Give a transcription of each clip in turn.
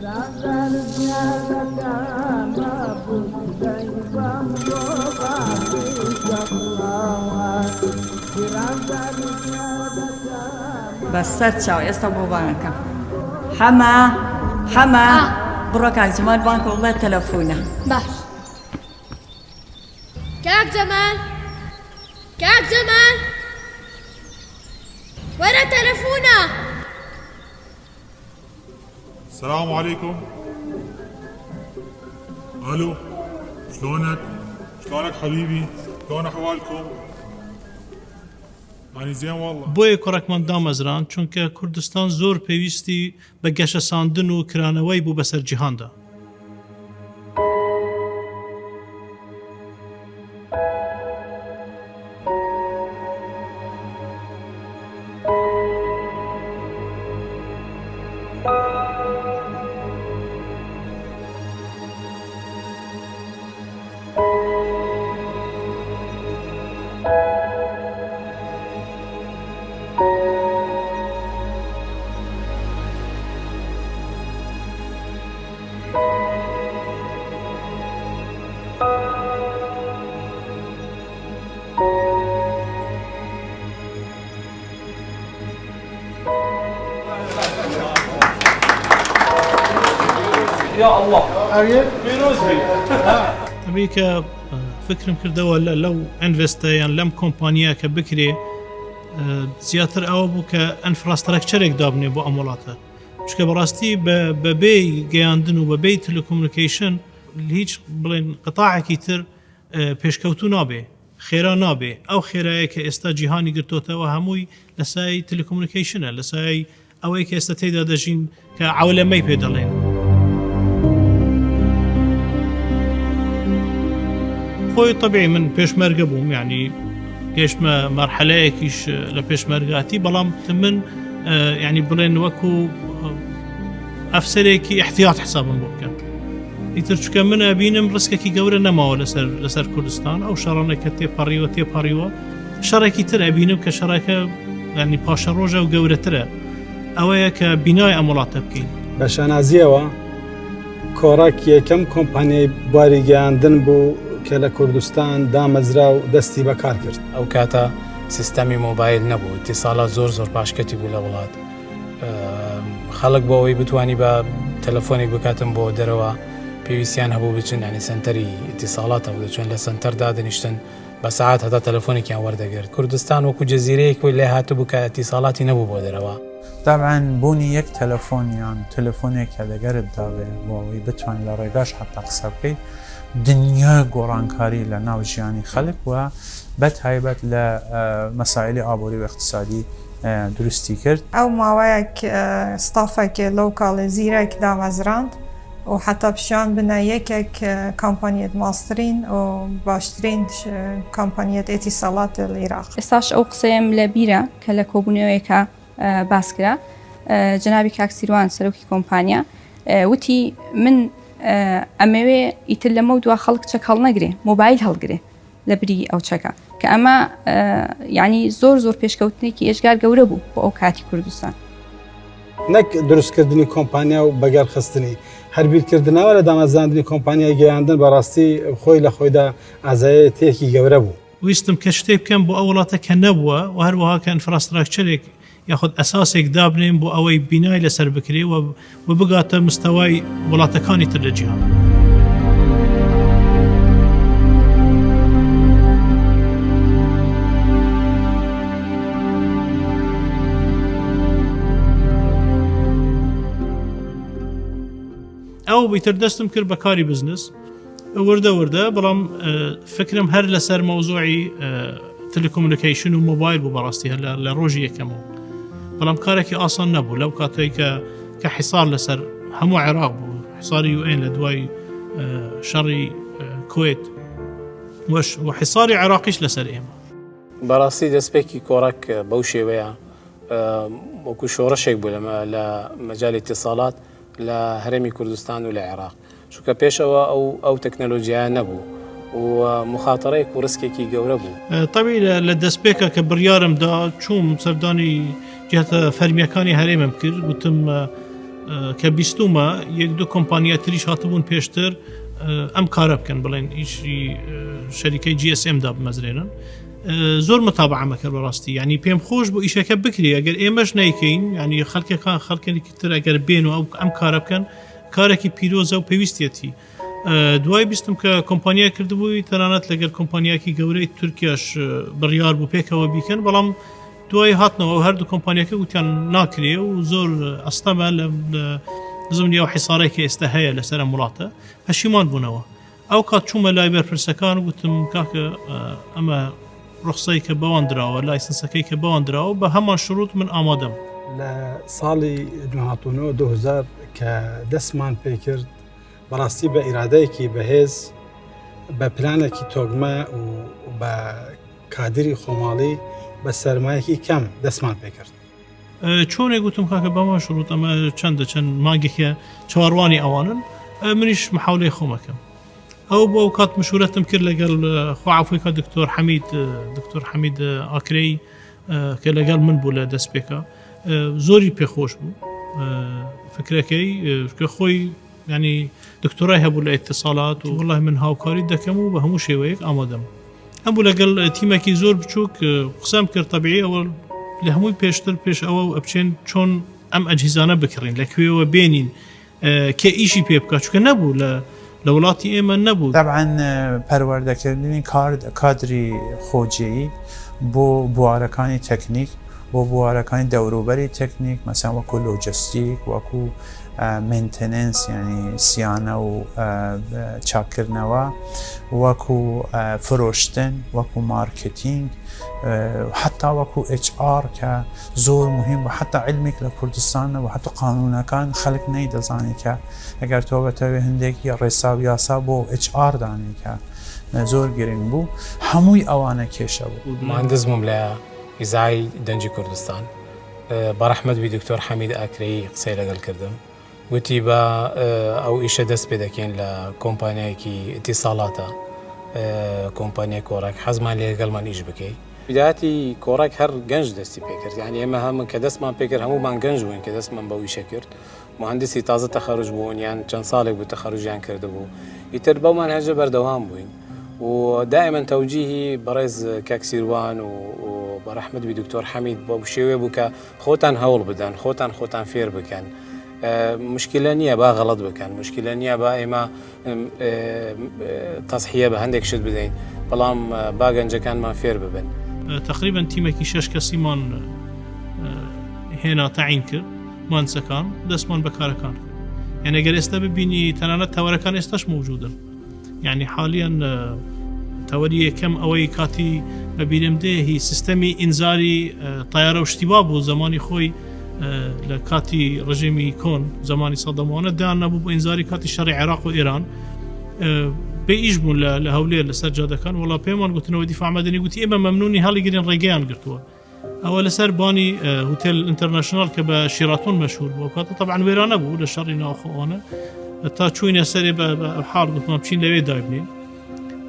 بەس سەر چاو ئێستا بۆ بانەکە حەما بڕۆ کاک جەمال بانکە وڵێ تەلەفۆنە باش کاک جەمال وەرە تەلەفۆنە. السلام عليكم. الو شلونك حبيبي؟ شلون احوالكم؟ ماني زين والله. بۆیە کوڕەکمان دامەزران چونکە کوردستان زۆر پێویستی بە گەشە ساندن و کرانەوەی بوو بەسەر جیهاندا. يا الله فيروز بي ئەبێ کە فکرم کردەوە لەو ئەنڤێستەیان لەم کۆمپانیا کە بکرێ زیاتر ئەوە بوو کە ئەنفراستراکچەرێک دابنێ بۆ ئەم وڵاتە چکە بەڕاستی بەبێی گەیاندن و بەبێی تەلەکۆمونیکیشن هیچ بڵێن قتاعێکی تر پێشکەوتو نابێ خێرا نابێ ئەو خێرایە کە ئێستا جیهانی گرتوتەوە هەمووی لەسای تەلەکۆمونیکیشنە لەسای ئەوەی کە ئێستا تێدا دەژین کە عەولەمەی پێ دەڵێن. خۆی طبعی من پێشمەرگە بووم یعنی گەشتمە مەرحەلەیەکیش لە پێشمەرگاتی بەڵام من یعنی بڵێن وەکو ئەفسەرێکی احتیاط حسابم بۆ بکەن ئیتر چکە من ئەبینم ڕسکێکی گەورە نەماوە لەسەر کوردستان ئەو شەڕانە کە تێپەڕیوە شەڕێکی تر ئەبینم کە شەڕەکە ینی پاشە ڕۆژە و گەورەترە ئەوەیە کە بینای ئەم وڵاتە بکەین. بە شانازیەوە کۆڕک یەکەم کۆمپانیای بواری گەیاندن بوو کە لە کوردستان دامەزرا و دەستی بەکار کرد. ئەو کاتە سیستەمی مۆبایل نەبوو ئیتیساڵات زۆر پاشکەتی بوو لە وڵات خەڵک بۆ ئەوەی بتوانی بە تەلەفۆنێک بکاتم بۆ دەرەوە پێویستیان هەبوو بچن ینی سنتەری ئیتیساڵات هەبوو دەچێن لە سنتەردا دەنیشتن بە سەعات هەتا تەلەفۆنێکیان وەردەگرت. کوردستان وەکو جەزیرەیەک وی لێ هاتبوو کە ئیتیساڵاتی نەبوو بۆ دەرەوە. طبعاً بوونی یەک تەلەفۆنیان تەلەفۆنێکە دەگەرت داوێ بۆ ئەوەی بتوانین لە ڕێگاش حتا قسە بکەیت دنیا گۆڕانکاری لە ناو ژیانی خەڵک و بە تایبەت لە مەسائلی ئابووری و اقتصادی دروستی کرد. ئەو ماوەیەک ستافێکی لۆکاڵی زیرێک دامەزراند و حتا پیشان بنە یەکێک کۆمپانیەت ماسترین و باشترین کۆمپانیەت ئیتیساڵات لە عێراق. ئێستاش ئەو قسەیەم لە بیرە کە لە کۆبوونەوەیەکە باسکرا جەنابی کاکسیروان سەرۆکی کۆمپانیا وتی من ئەمەوێ ئیتر لەمە و دوا خەڵک چەک هەڵ نەگرێ مۆبایل هەڵگرێ لە بری ئەو چەکە کە ئەمە ینی زۆر پێشکەوتنێکی ئێژگار گەورە بوو بۆ ئەو کاتی کوردستان. نەک دروستکردنی کۆمپانیا و بەگەرخستنی هەربیرکردنەوە لە دامەزاندنی کۆمپانیای گەیاندن بەڕاستی خۆی لە خۆیدا ئازایەتێکی گەورە بوو. ویستم کە شتێک بکەم بۆ ئەو وڵاتە کە نەبووە و هەروەها کە ئینفراستراکچەرێک یاخود ئەساسێک دابنێن بۆ ئەوەی بینای لەسەر بکرێ و بگاتە مستەوای وڵاتەکانی تر لە جیهان. ئەو بیتر دەستم کرد بە کاری بزنس وردە بەڵام فکرم هەر لەسەر مەوزوعی تەلەکۆمونیکیشن و مۆبایل بوو بەڕاستی هەر لە ڕۆژی یەکەمەوە بەڵام کارێکی ئاسان نەبوو لەو کاتێک کە حیسار لەسەر هەموو عێراق بوو حیساری UN لە دوای شەڕی کوێت و حیساری عێراقیش لەسەر ئێمە. بەڕاستی دەستپێکی کۆڕک بەو شێوەیە وەکو شۆڕەشێک بوو لە مەجای ئیتیساڵات لە هەرێمی کوردستان و لە عێراق چونکە پێشەوە ئەو تەکنەلۆژیایە نەبوو و مخاطرەیەک و ڕسکێکی گەورە بوو. طبعی لە دەستپێکە کە بڕیارمدا چووم سەردانی جهەتە فەرمیەکانی هەرێمم کرد گوتم کە بیستومە یەک دو کۆمپانیا تریش هاتبوون پێشتر ئەم کارە بکەن بڵێن ئیشی شەریکەی GSM دا بمەزرێنن زۆر متابعەمەکە بەڕاستی ینی پێم خۆش بۆ ئیشەکە بکری ئەگەر ئێمەش نایکەین ینی خەڵکەکان خەڵکێکی تر ئەگەر بێن و ئەم کارە بکەن کارێکی پیرۆزە و پێویستێتی دوای بیستم کە کۆمپانیا کردبووی تەنانەت لەگەر کۆمپانیاکی گەورەی تورکیاش بڕیار بوو پێکەوە بیکەن بەڵام دوای هاتنەوە هەردوو کۆمپانیەکە وتیان ناکرێ و زۆر ئەستەمە لە زمانی ئەو حیسارێکی ئێستا هەیە لەسەر وڵاتە پەشیمان بوونەوە ئەو کات چوومە لای بەرپرسەکان وتم کاکە ئەمە ڕخسەی کە بەوان درراوە لایسنسەکەی کە بەوان درراوە بە هەمان شروط من ئامادەم لە ساڵی 2000 کە دەستمان پێ کرد بەڕاستی بە ئیرادەیەکی بەهێز بە پلانێکی تۆگمە و بە کادری خۆماڵی بە سەرمایەکی کەم دەستمان پێ کرد چۆنێک گوتم کاکە بەمان شروط ئەمە چەند مانگێکە چاوەڕوانی ئەوانن منیش محاولەی خۆمەکەم ئەو بۆ کات مشورەتم کرد لەگەڵ خواعافۆیکە دکتۆر حەمید ئاکرەی کە لەگەڵ من بوو لە دەستپێکە زۆری پێخۆش بوو فکرەکەی کە خۆی ینی دکتۆرای هەبوو لە ئیتیساڵات و وڵای من هاوکاری دەکەم و بە هەموو شێوەیەک ئامادەم هەبوو لەگەڵ تیمێکی زۆر بچووک قسەم کرد تەبیعی ئەوە لە هەمووی پێشتر پێش ئەوە ئەبچێن چۆن ئەم ئەجهیزانە بکڕین لەکوێوە بێنین کە ئیشی پێ بکات چونکە نەبوو لە وڵاتی ئێمە نەبوو طبعا پەروەردەکردنی کادری خۆجێیی بۆ بوارەکانی تەکنیک بۆ بوارەکانی دەوروبەری تەکنیک مەسەن وەکو لۆجستیک وەکو مینتەنەنس ینی سیانە و چاکردنەوە وەکو فرۆشتن وەکو مارکتینگ حتا وەکو HR کە زۆر مهم و حتا علمێک لە کوردستانە و حتا قانونەکان خەڵک نەیدەزانی کە ئەگەر تۆ بەتەوێ هەندێکی ڕێسا و یاسا بۆ HR دانی کە زۆر گرنگ بوو هەمووی ئەوانە کێشە بوو مهندس بووم لە ئیزای دەنجی کوردستان بەڕەحمەت بی دکتۆر حەمید ئاکرەی قسەی لەگەڵ کردم گوتی بە ئەو ئیشە دەست پێ دەکەین لە کۆمپانیایەکی ئیتیساڵاتە کۆمپانیای کۆڕک حەزمان لێگەڵمان ئیش بکەی بداەتی کۆڕک هەر گەنج دەستی پێکرد یعنی ئێمە هەموو کە دەستمان پێکرد هەموومان گەنج بووین کە دەستمان بەو ئیشە کرد مهندسی تازە تەخەرج بوون یان چەند ساڵێک بوو تەخەرجیان کردبوو ئیتر بەومان هەرجە بەردەوام بووین و دائما توجيهي برز كاكسيروان وبرحمد بدكتور حميد بو شوي بوكا خوتان هول بدن خوتان فير بكن مشكلة نية با غلط بكن مشكلة نية با إما تصحية بهندك شد بدين بلام باقنجا كان ما فير ببن تقريبا تيمكي شش كسيمان هنا تعين كر مانسكان دسمان بكاركان يعني اگر استا ببيني تنانت توركان استاش موجودا يعني حاليا توريه كم اوي كاتي ببينمده هي سيستمي انذاري طياره واشتباب وزماني خوي لكاتي رجيمي كون زماني صدام وانا دانا بو انذاري كاتي شرع العراق وايران بيجمون لهوليه لسجاده كان والله بيمان قلت انه دفاع مدني قلت اما ممنوني هالي قرين ريقان قلتوا اول سر باني هوتيل انترناشونال كبا شيراتون مشهور بو طبعا ويران ابو للشرينا اخوانا تا چوين سري بحال قلت ما بشين لوي دايبنين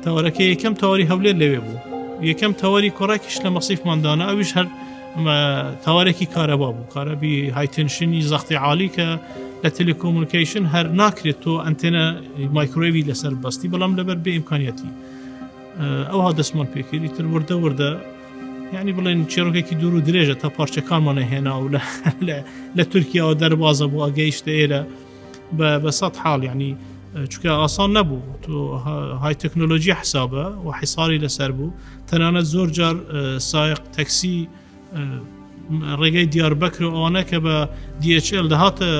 تاوركي كم تاوري هوليه لوي بو يكم تاوري كوراكش لمصيف ماندانا اوش هر تاوركي كهرباء بو كهربي هاي تنشن زغطي عالي ك لتليكومونيكيشن هر ناكريتو انتنا مايكرويف لسر باستي بلام لبر بامكانياتي او هذا اسمان بيكري تر ورده يعني بلين چيروكي دورو درجه تا بارچه كارمانه هنا ولا لتركيا ودربازه بو اگيش ديره بسط حال يعني چونکە ئاسان نەبوو تو های تەکنۆلۆژی حسابە و حیساری لەسەر بوو تەنانەت زۆر جار سایق تەکسی ڕێگەی دیاربەکر و ئەوانە کە بە DHL دەهاتە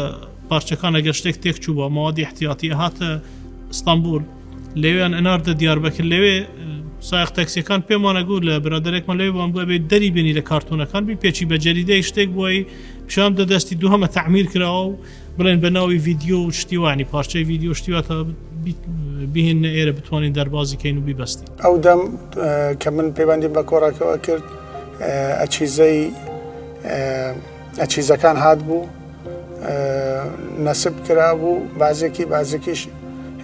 پارچەکان ئەگەر شتێک تێک چوو بە ماوەدی احتیاتی هاتە ئستانبول لەوێیان ئەناردە دیاربەکر لەوێ سایق تەکسیەکان پێمانە گوت لە برادەرێکمان لەوێ بووان بووە بێت دەری بینی لە کارتۆنەکان بی پێچی بە جەریدەی شتێک بووی پیشان دەدەستی دووهەمە تەعمیر کراوە و بڵێن بە ناوی ڤیدیۆ و شتیوانی پارچەی ڤیدیۆ شتیوە تا بهێنە ئێرە بتوانین دەربازی کەین و بیبەستی ئەو دەم کە من پەیوەندیم بە کۆڕەکەوە کرد ئەچیزەکان هات بوو نەسب کرابوو بازێکیش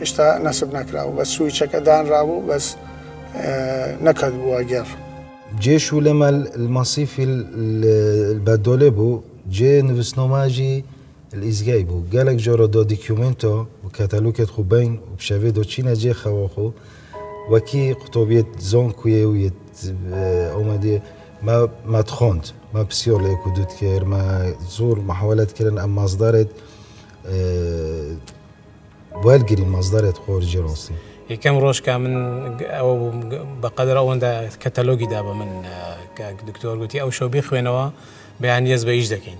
هێشتا نەسب نەکراوە بە سویچەکە دانرابوو بەس نەکەت بووە گەڕ جيشو لما المصيف البدولي بو جي نفسنوماجي الإزجاي بو قالك جورو دو ديكيومنتو وكتالوكت خو بين وبشافي دو تشينا جي خواخو وكي قطوبيت زون كويويت أومدي ما تخوند ما بسيور ليكو دوت كير ما زور محاولات كيرن أم مصدرت والجري مصدرت خور جيروسي كم روش كامن أو بقدر أو عند كتالوجي دابا من كدكتور قلتي أو شو بيخوينوا بيان يزبا يجدكين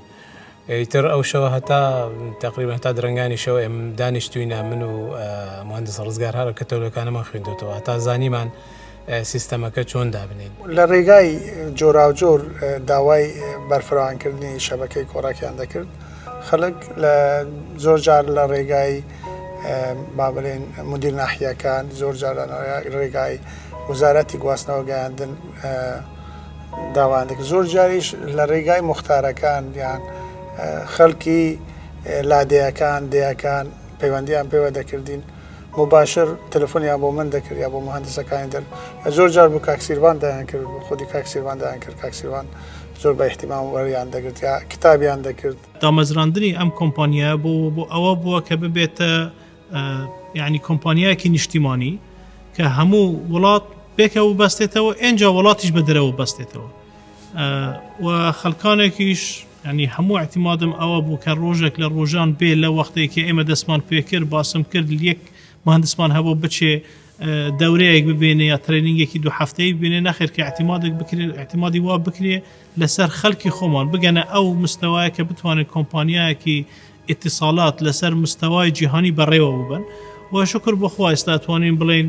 يتر أو شو هتا تقريبا هتا درنجاني شو ام دانشتوينا منو مهندس رزقار هذا كتالوج أنا ما خويندوتو هتا زاني من سیستەمەکە چۆن دابنین لە ڕێگای جۆراوجۆر داوای بەرفراوانکردنی شەبەکەی کۆڕاکیان دەکرد خەڵک لە زۆر جار لە ڕێگای با بڵێن مدیر ناحیەکان زۆر جار ڕێگای وزارەتی گواستنەوە گەیاندن داوایان دەکرد زۆر جاریش لە ڕێگای مختارەکان یان خەڵکی لادەیەکان دەیەکان پەیوەندیان پێوە دەکردین مباشر تەلەفۆنیان بۆ من دەکرد یا بۆ مهندسەکانی دەر زۆر جار بوو کاکسیروان دایان کرد بۆ خودی کاکسیروان دایان کرد کاکسیروان زۆر بە احتیمام وەریان دەگرت یا کتابیان دەکرد دامەزراندنی ئەم کۆمپانیایە بۆ ئەوە بووە کە ببێتە یعنی کۆمپانیایەکی نیشتیمانی کە هەموو وڵات بێکەوە بەستێتەوە ئێنجا وڵاتیش بە دەرەوە بەستێتەوە و خەڵکانێکیش ینی هەموو احتیمادم ئەوە بوو کە ڕۆژێک لە ڕۆژان بێ لە وەختێکی ئێمە دەستمان پێکرد باسم کرد یەک مهندسمان هەبوو بچێ دەورەیەک ببێنێ یا ترێنینگێکی دو هەفتەی ببێنێ نەخێر کە احتیمادێک بکرێت احتیمادی وا بکرێ لەسەر خەڵکی خۆمان بگەنە ئەو مستەوایە کە بتوانێت کۆمپانیایەکی ئیتیساڵات لەسەر مستەوای جیهانی بەڕێوە ببن و شکر بخوا ئێستا توانین بڵێن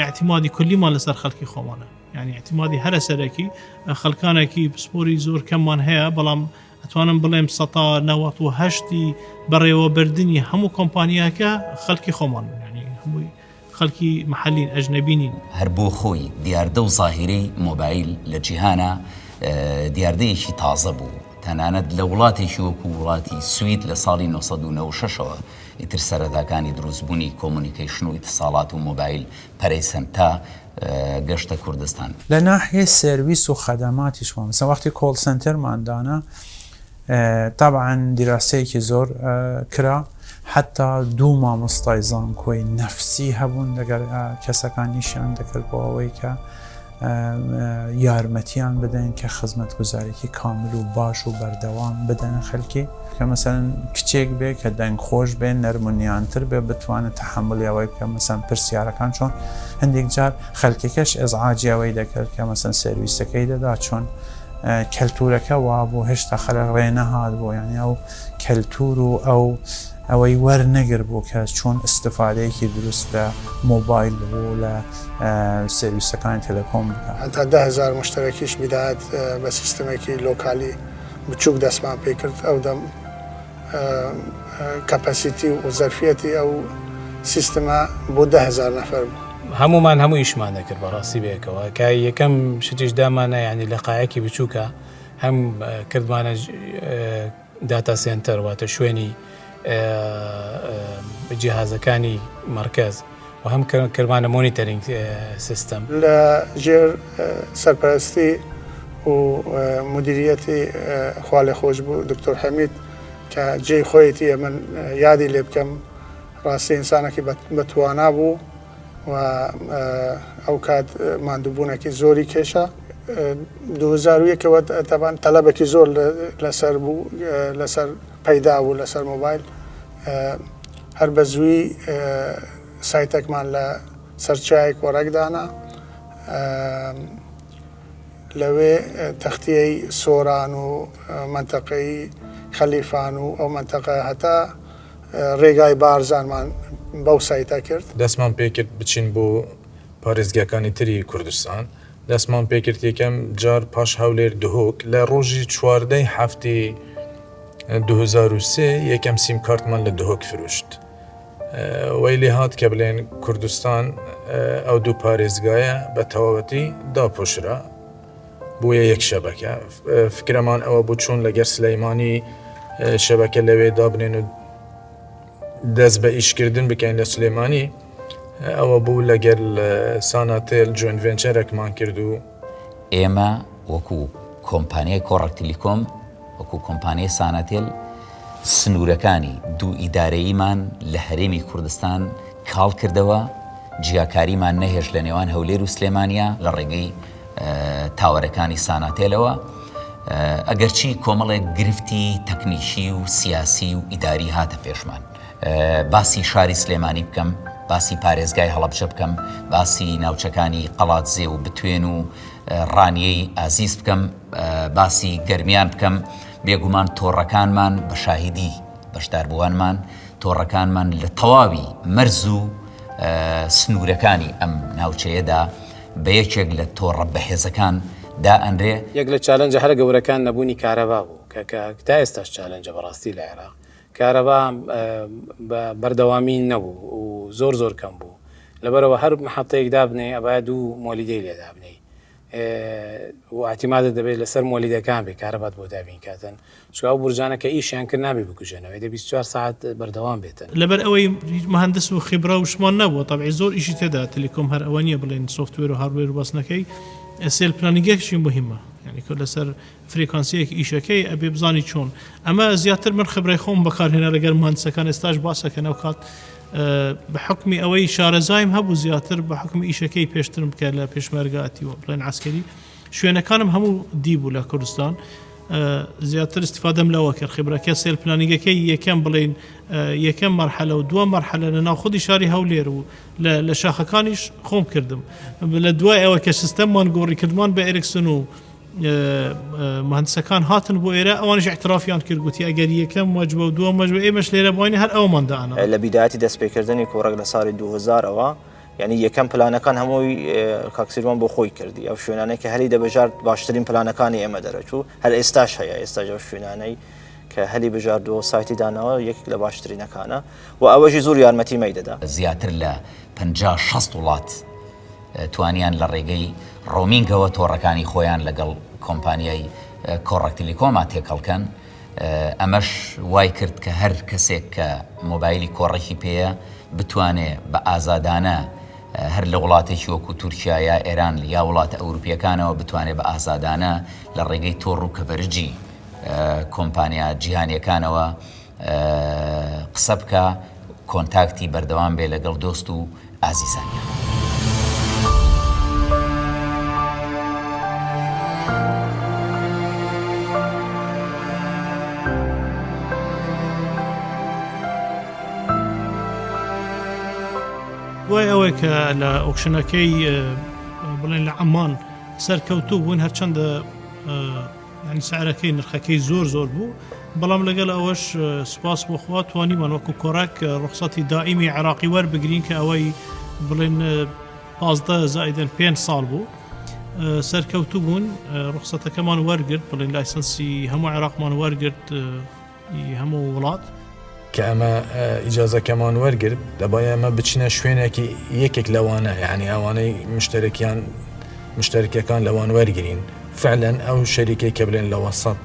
احتیمادی کولیمان لەسەر خەڵکی خۆمانە یعنی احتیمادی هەرە سەرەکی خەڵکانێکی پسپۆری زۆر کەممان هەیە بەڵام ئەتوانم بڵێم 1970 بەڕێوەبردننی هەموو کۆمپانیاکە خەڵکی خۆمان ینی هەمووی خەڵکی محلین ئەژنەبینین هەر بۆ خۆی دیاردە و زاهیرەی مۆبایل لە جیهانە دیاردەیەکی تازە بوو تەنانەت لە وڵاتێکی وەکو وڵاتی سوید لە ساڵی 1996ەوە ئیتر سەرەتاکانی دروستبوونی کۆمونیکیشن و ئیتیساڵات و مۆبایل پەرەیسەن تا گەشتە کوردستان لە ناحیە سرویس و خەدەماتیش مثلا وەختی کۆڵ سنتەرماندانە طبعا دیراسەیەکی زۆر کرا حتا دوو مامۆستای زانکۆی نەفسی هەبوون لەگەر کەسەکانیشیان دەکرد بۆ ئەوەی کە یارمەتیان بدەن کە خزمەتگوزارێکی کامل و باش و بەردەوام بدەنە خەڵکی کە مەسەن کچێک بێ کە دەنگخۆش بێ نەرمونیانتر بێ بتوانێت تەحملی ئەوەی بکە مەسەن پرسیارەکان چۆن هەندێک جار خەڵکێکەش ئێزعاجی ئەوەی دەکرد کە مەسەن سرویسەکەی دەدا چۆن کەلتورەکە وا بۆ هێشتا خەڵک ڕێنەهات بۆ یعنی ئەو کەلتور و ئەوەی وەرنەگر بۆ کە چۆن استفادەیەکی دروست لە مۆبایل و لە سرویسەکانی تەلەکۆم بکات هەتا 10,000 مشتەرەکیش بدات بە سیستمێکی لۆکالی بچووک دەستمان پێ کرد ئەو دەم کەپەسیتی و زەرفیەتی ئەو سیستەمە بۆ 10,000 نەفەر بوو هەمومان هەموو ئیشمان دەکرد بەڕاستی بێکەوە کە یەکەم شتیش دامانە یعنی لە قایەکی بچووکە هەم کردمانە داتا سێنتەر واتە شوێنی جیهازەکانی مرکز و هەم کردمانە مۆنیتەرینگ سیستەم لە ژێر سەرپەرستی و مدیریەتی خوا لێ خۆش بوو دکتۆر حەمید کە جێی خۆیەتی من یادی لێ بکەم ڕاستی ئینسانێکی بەتوانا بوو و ئەو کات ماندووبوونێکی زۆری کێشە 2001ەوە تەبان تەلەبێکی زۆر لەسەر بوو لەسەر پەیدا بوو لەسەر مۆبایل هەر بە زووی سایتێکمان لە سەرچایەک وەرەکدانا لەوێ تەختیەی سۆران و منتەقەی خەلیفان و ئەو منتەقە هەتا ڕێگای بارزانمان بەو سایتە کرد دەستمان پێکرد بچین بۆ پارێزگاکانی تری کوردستان دەستمان پێکرد یەکەم جار پاش هەولێر دهۆک لە ڕۆژی 14 هەفتی 2003 یەکەم سیم کارتمان لە دهۆک فرۆشت وەی لێ هات کە بڵێن کوردستان ئەو دوو پارێزگایە بە تەواوەتی داپۆشرا بۆیە یەک شەبەکە فکرەمان ئەوە بوو چۆن لەگەر سلەیمانی شەبەکە لەوێ دابنێن و دەست بە ئیشکردن بکەین لە سلێمانی ئەوە بوو لەگەر ساناتێل جوین ڤێنچەرێکمان کرد و ئێمە وەکو کۆمپانیای کۆڕەک تیلیکۆم وەکو کۆمپانیای ساناتێل سنوورەکانی دوو ئیدارەییمان لە هەرێمی کوردستان کاڵ کردەوە، جیاکاریمان نەهێش لە نێوان هەولێر و سلێمانیا لە ڕێگەی تاوەرەکانی ساناتێلەوە، ئەگەرچی کۆمەڵێک گرفتی تەکنیشی و سیاسی و ئیداری هاتە پێشمان. باسی شاری سلێمانی بکەم، باسی پارێزگای هەڵەبجە بکەم، باسی ناوچەکانی قەڵاتزێ و بتوێن و ڕانیەی ئازیز بکەم، باسی گەرمیان بکەم. بێگومان تۆڕەکانمان بە شاهیدی بەشداربووانمان تۆڕەکانمان لە تەواوی مەرز و سنوورەکانی ئەم ناوچەیەدا بە یەکێک لە تۆڕە بەهێزەکان دا ئەنرێ. یەک لە چالەنجە هەر گەورەکان نەبوونی کارەبا بوو کە تا ئێستاش چالەنجە بەڕاستی لە عێراق. کارەبا بەردەوامی نەبوو و زۆر کەم بوو، لەبەرەوە هەر محەتەیەک دابنێ ئەبا دوو مۆلیدەی لێ دابنێ و اعتیمادت دەبێت لەسەر مۆلیدەکان بێ کارەبات بۆ دابین کاتن چکە ئەو بورجانەکە ئیشیان کرد نابێ بکوژێنەوە دە 24 ساعت بەردەوام بێتن. لەبەر ئەوەی مهندس و خبرە و شمان نەبووە طبعی زۆر ئیشی تێدا تەلیکۆم هەر ئەوە نیە بڵێن سوفتوێر و هاردوێر و بەسنەکەی سێل پلانینگێکشی مهمە، یعنی کە لەسەر فرێکانسیەکی ئیشەکەی ئەبێ بزانی چۆن. ئەمە زیاتر من خبرەی خۆم بەکارهێنا لەگەر مهندسەکان ئێستاش باسەکەن ئەو کات بە حکمی ئەوەی شارەزایم هەبوو زیاتر بە حکمی ئیشەکەی پێشترم بکە لە پێشمەرگاتی و بڵێن عسکەری شوێنەکانم هەموو دیبوو لە کوردستان زیاتر استفادەم لەوە کرد خبرەکە سێل پلانینگەکەی یەکەم بڵێن یەکەم مەرحەلە و دووە مەرحەلە لە ناو خودی شاری هەولێر و لە شاخەکانیش خۆم کردم لە دوای ئەوە کە سیستەممان گۆڕیکردمان بە ئێرکسن و مهندسەکان هاتن بۆ ئێرە ئەوانش اعترافیان کرد گوتی ئەگەر یەکەم مەجبە و دووە مەجبە ئێمەش لێرە بووین هەر ئەوماندانا لە بیداەتی دەستپێکردنی کۆڕێک لە ساڵی 2000ەوە یعنی یەکەم پلانەکان هەمووی کاکسیروان بۆ خۆی کردی ئەو شوێنانەی کە هەلی دەبژار باشترین پلانەکانی ئێمە دەرەچوو هەر ئێستاش هەیە ئێستا ژەو شوێنانەی کە هەلی بژاردووە سایتی دانەوە یەکێک لە باشترینەکانە و ئەوەژی زۆر یارمەتی مەی دەدا زیاتر لە 50-60 وڵات توانیان لە ڕێگەی ڕۆمینگەوە تۆڕەکانی خۆیان لەگەڵ کۆمپانیای کۆڕەک تەلیکۆما تێکەڵکەن ئەمەش وای کرد کە هەر کەسێک کە مۆبایلی کۆڕێکی پێیە بتوانێت بە ئازادانە هەر لە وڵاتێکی وەکو تورکیا یا ئێران یا وڵاتە ئەوروپیەکانەوە بتوانێت بە ئازادانە لە ڕێگەی تۆڕ و کەڤەرجی کۆمپانیا جیهانیەکانەوە قسە بکە کۆنتاکتی بەردەوام بێ لەگەڵ دۆست و ئازیزانیان. دوای ئەوەی کە لە ئۆکشنەکەی بڵێن لە عەمان سەرکەوتوو بوون هەرچەندە ینی سعرەکەی نرخەکەی زۆر بوو بەڵام لەگەڵ ئەوەش سوپاس بۆخوا توانیمان وەکو کۆڕەک ڕوخسەتی دائیمی عێراقی وەربگرین کە ئەوەی بڵێن 15 ساڵ بوو سەرکەوتوو بوون ڕوخسەتەکەمان وەرگرت بڵێن لایسەنسی هەموو عێراقمان وەرگرت هەموو وڵات کە ئەمە ئیجازەکەمان وەرگرت دەبای ئەمە بچینە شوێنێکی یەکێک لەوانە یعنی ئەوانەی مشتەرکەکان لەوان وەرگرین فعلەن ئەو شەریکەی کە بڵێن لە وەسەط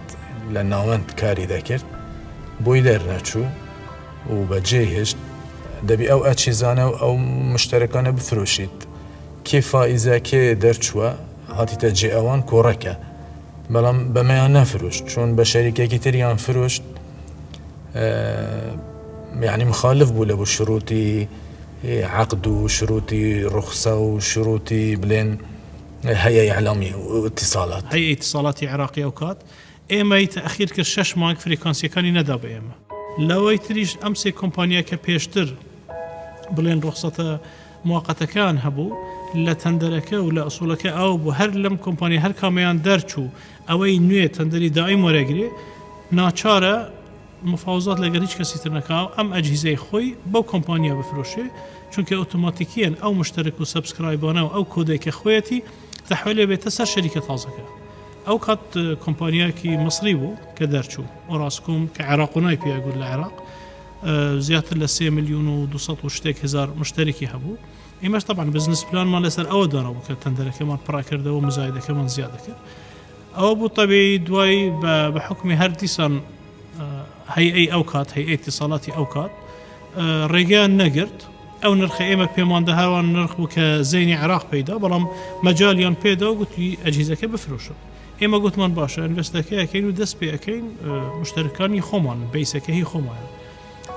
لە ناوەند کاری دەکرد بۆی دەرنەچوو و بەجێهێشت دەبی ئەو ئەچیزانە و ئەو مشتەرەکانە بفرۆشیت کێ فائیزە کێ دەرچووە هاتیتە جێ ئەوان کۆڕەکە بەڵام بەمەیان نەفرۆشت چۆن بە شەریکێکی تریان فرۆشت يعني مخالف بوو لە بۆ شروطی عقد و شروطی ڕوخسە و شروطی بڵێن هەیە ئیعلامی و اتصالات هەیە اتصالاتی عێراقی ئەو کات ئێمەی تەخیر کرد 6 مانگ فرێکانسیەکانی نەدا بە ئێمە لەوەی تریش ئەم سێ کۆمپانیا کە پێشتر بڵێن ڕوخسەتە موقەتەکان هەبوو لە تەندەرەکە و لە ئەسوولەکە ئەو بوو هەر لەم کۆمپانیا هەر کامیان دەرچوو ئەوەی نوێ تەندەری دائیم وەرەگرێ ناچارە مفاوزات لەگەر هیچ کەسی تر نەکاو ئەم ئەجهیزەی خۆی بەو کۆمپانیا بفرۆشێ چونکە ئۆتۆماتیکیان ئەو مشترک و سەبسکرایبانە و ئەو کۆدێکە خۆیەتی تەحویلێ بێتە سەر شەریکە تازەکە ئەو کات کۆمپانیاکی مەسری بوو کە دەرچوو ئۆراسکۆم کە عێراقونای پێیاگوت لە عێراق زیاتر لە 3 ملیۆن و 200 و شتێک هزار مشترکی هەبوو ئێمەش طبعا بزنس پلانمان لەسەر ئەوە دانەوە کە تەندەرەکەمان پڕاکردەوە مزایدەکەمان زیادە کرد ئەوە بوو طبیعی دوای بە حکمی هەر دیسان هەیئەی ئەو کات هەیئەی اتصالاتی ئەو کات ڕێگەیان نەگرت ئەو نرخە ئێمە پێمان دەهاوان نرخ بوو کە زەینی عێراق پێیدا بەڵام مەجالیان پێدا و گوتی ئەجهیزەکە بفرۆشن ئێمە گوتمان باشە ئینڤستەکەیەکەین و دەست پێەکەین مشتەکانی خۆمان بیسەکەی خۆمان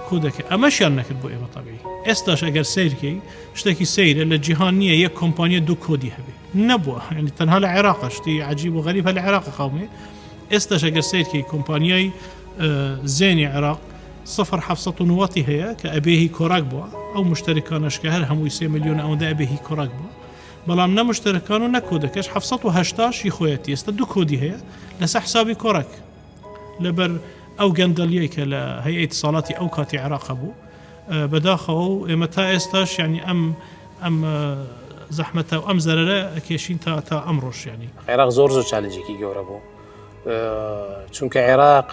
کودەکە ئەمەشیان نەکرد بۆ ئێمە تەبیعی ئێستاش ئەگەر سیرکەی شتێکی سەیرە لە جیهان نییە یەک کۆمپانیە دوو کۆدی هەبێ نەبووە ینی تەنها لە عێراق شتی عجیب و غەریب هە لە عێراق قاومێ ئێستاش ئەگەر سیرکەی کۆمپانیای زێنی عێراق 0790 هەیە کە ئەبێهی کۆراک بووە ئەو مشتەکانشکە هەر هەمووی 3 میلیۆن ئەوەندە ئەبێهی کۆراک بووە بەڵام نە مشتەکان و نەکۆدەکەش 780 خۆیەتی ئێستا دوو کۆدی هەیە لەسەر حسابی کۆراک لەبەر ئەو گەندەلیەی کە لە هەیە ئیتیساڵاتی ئەو کاتی عێراق بوو بەداخەوە و ئێمە تا ئێستاش ینی ئەم زەحمەتە و ئەم زەرەرە ئەکێشین تا ئەمڕۆژ ینی عێراق زۆر چالنجێکی گەورە بوو چونکە عێراق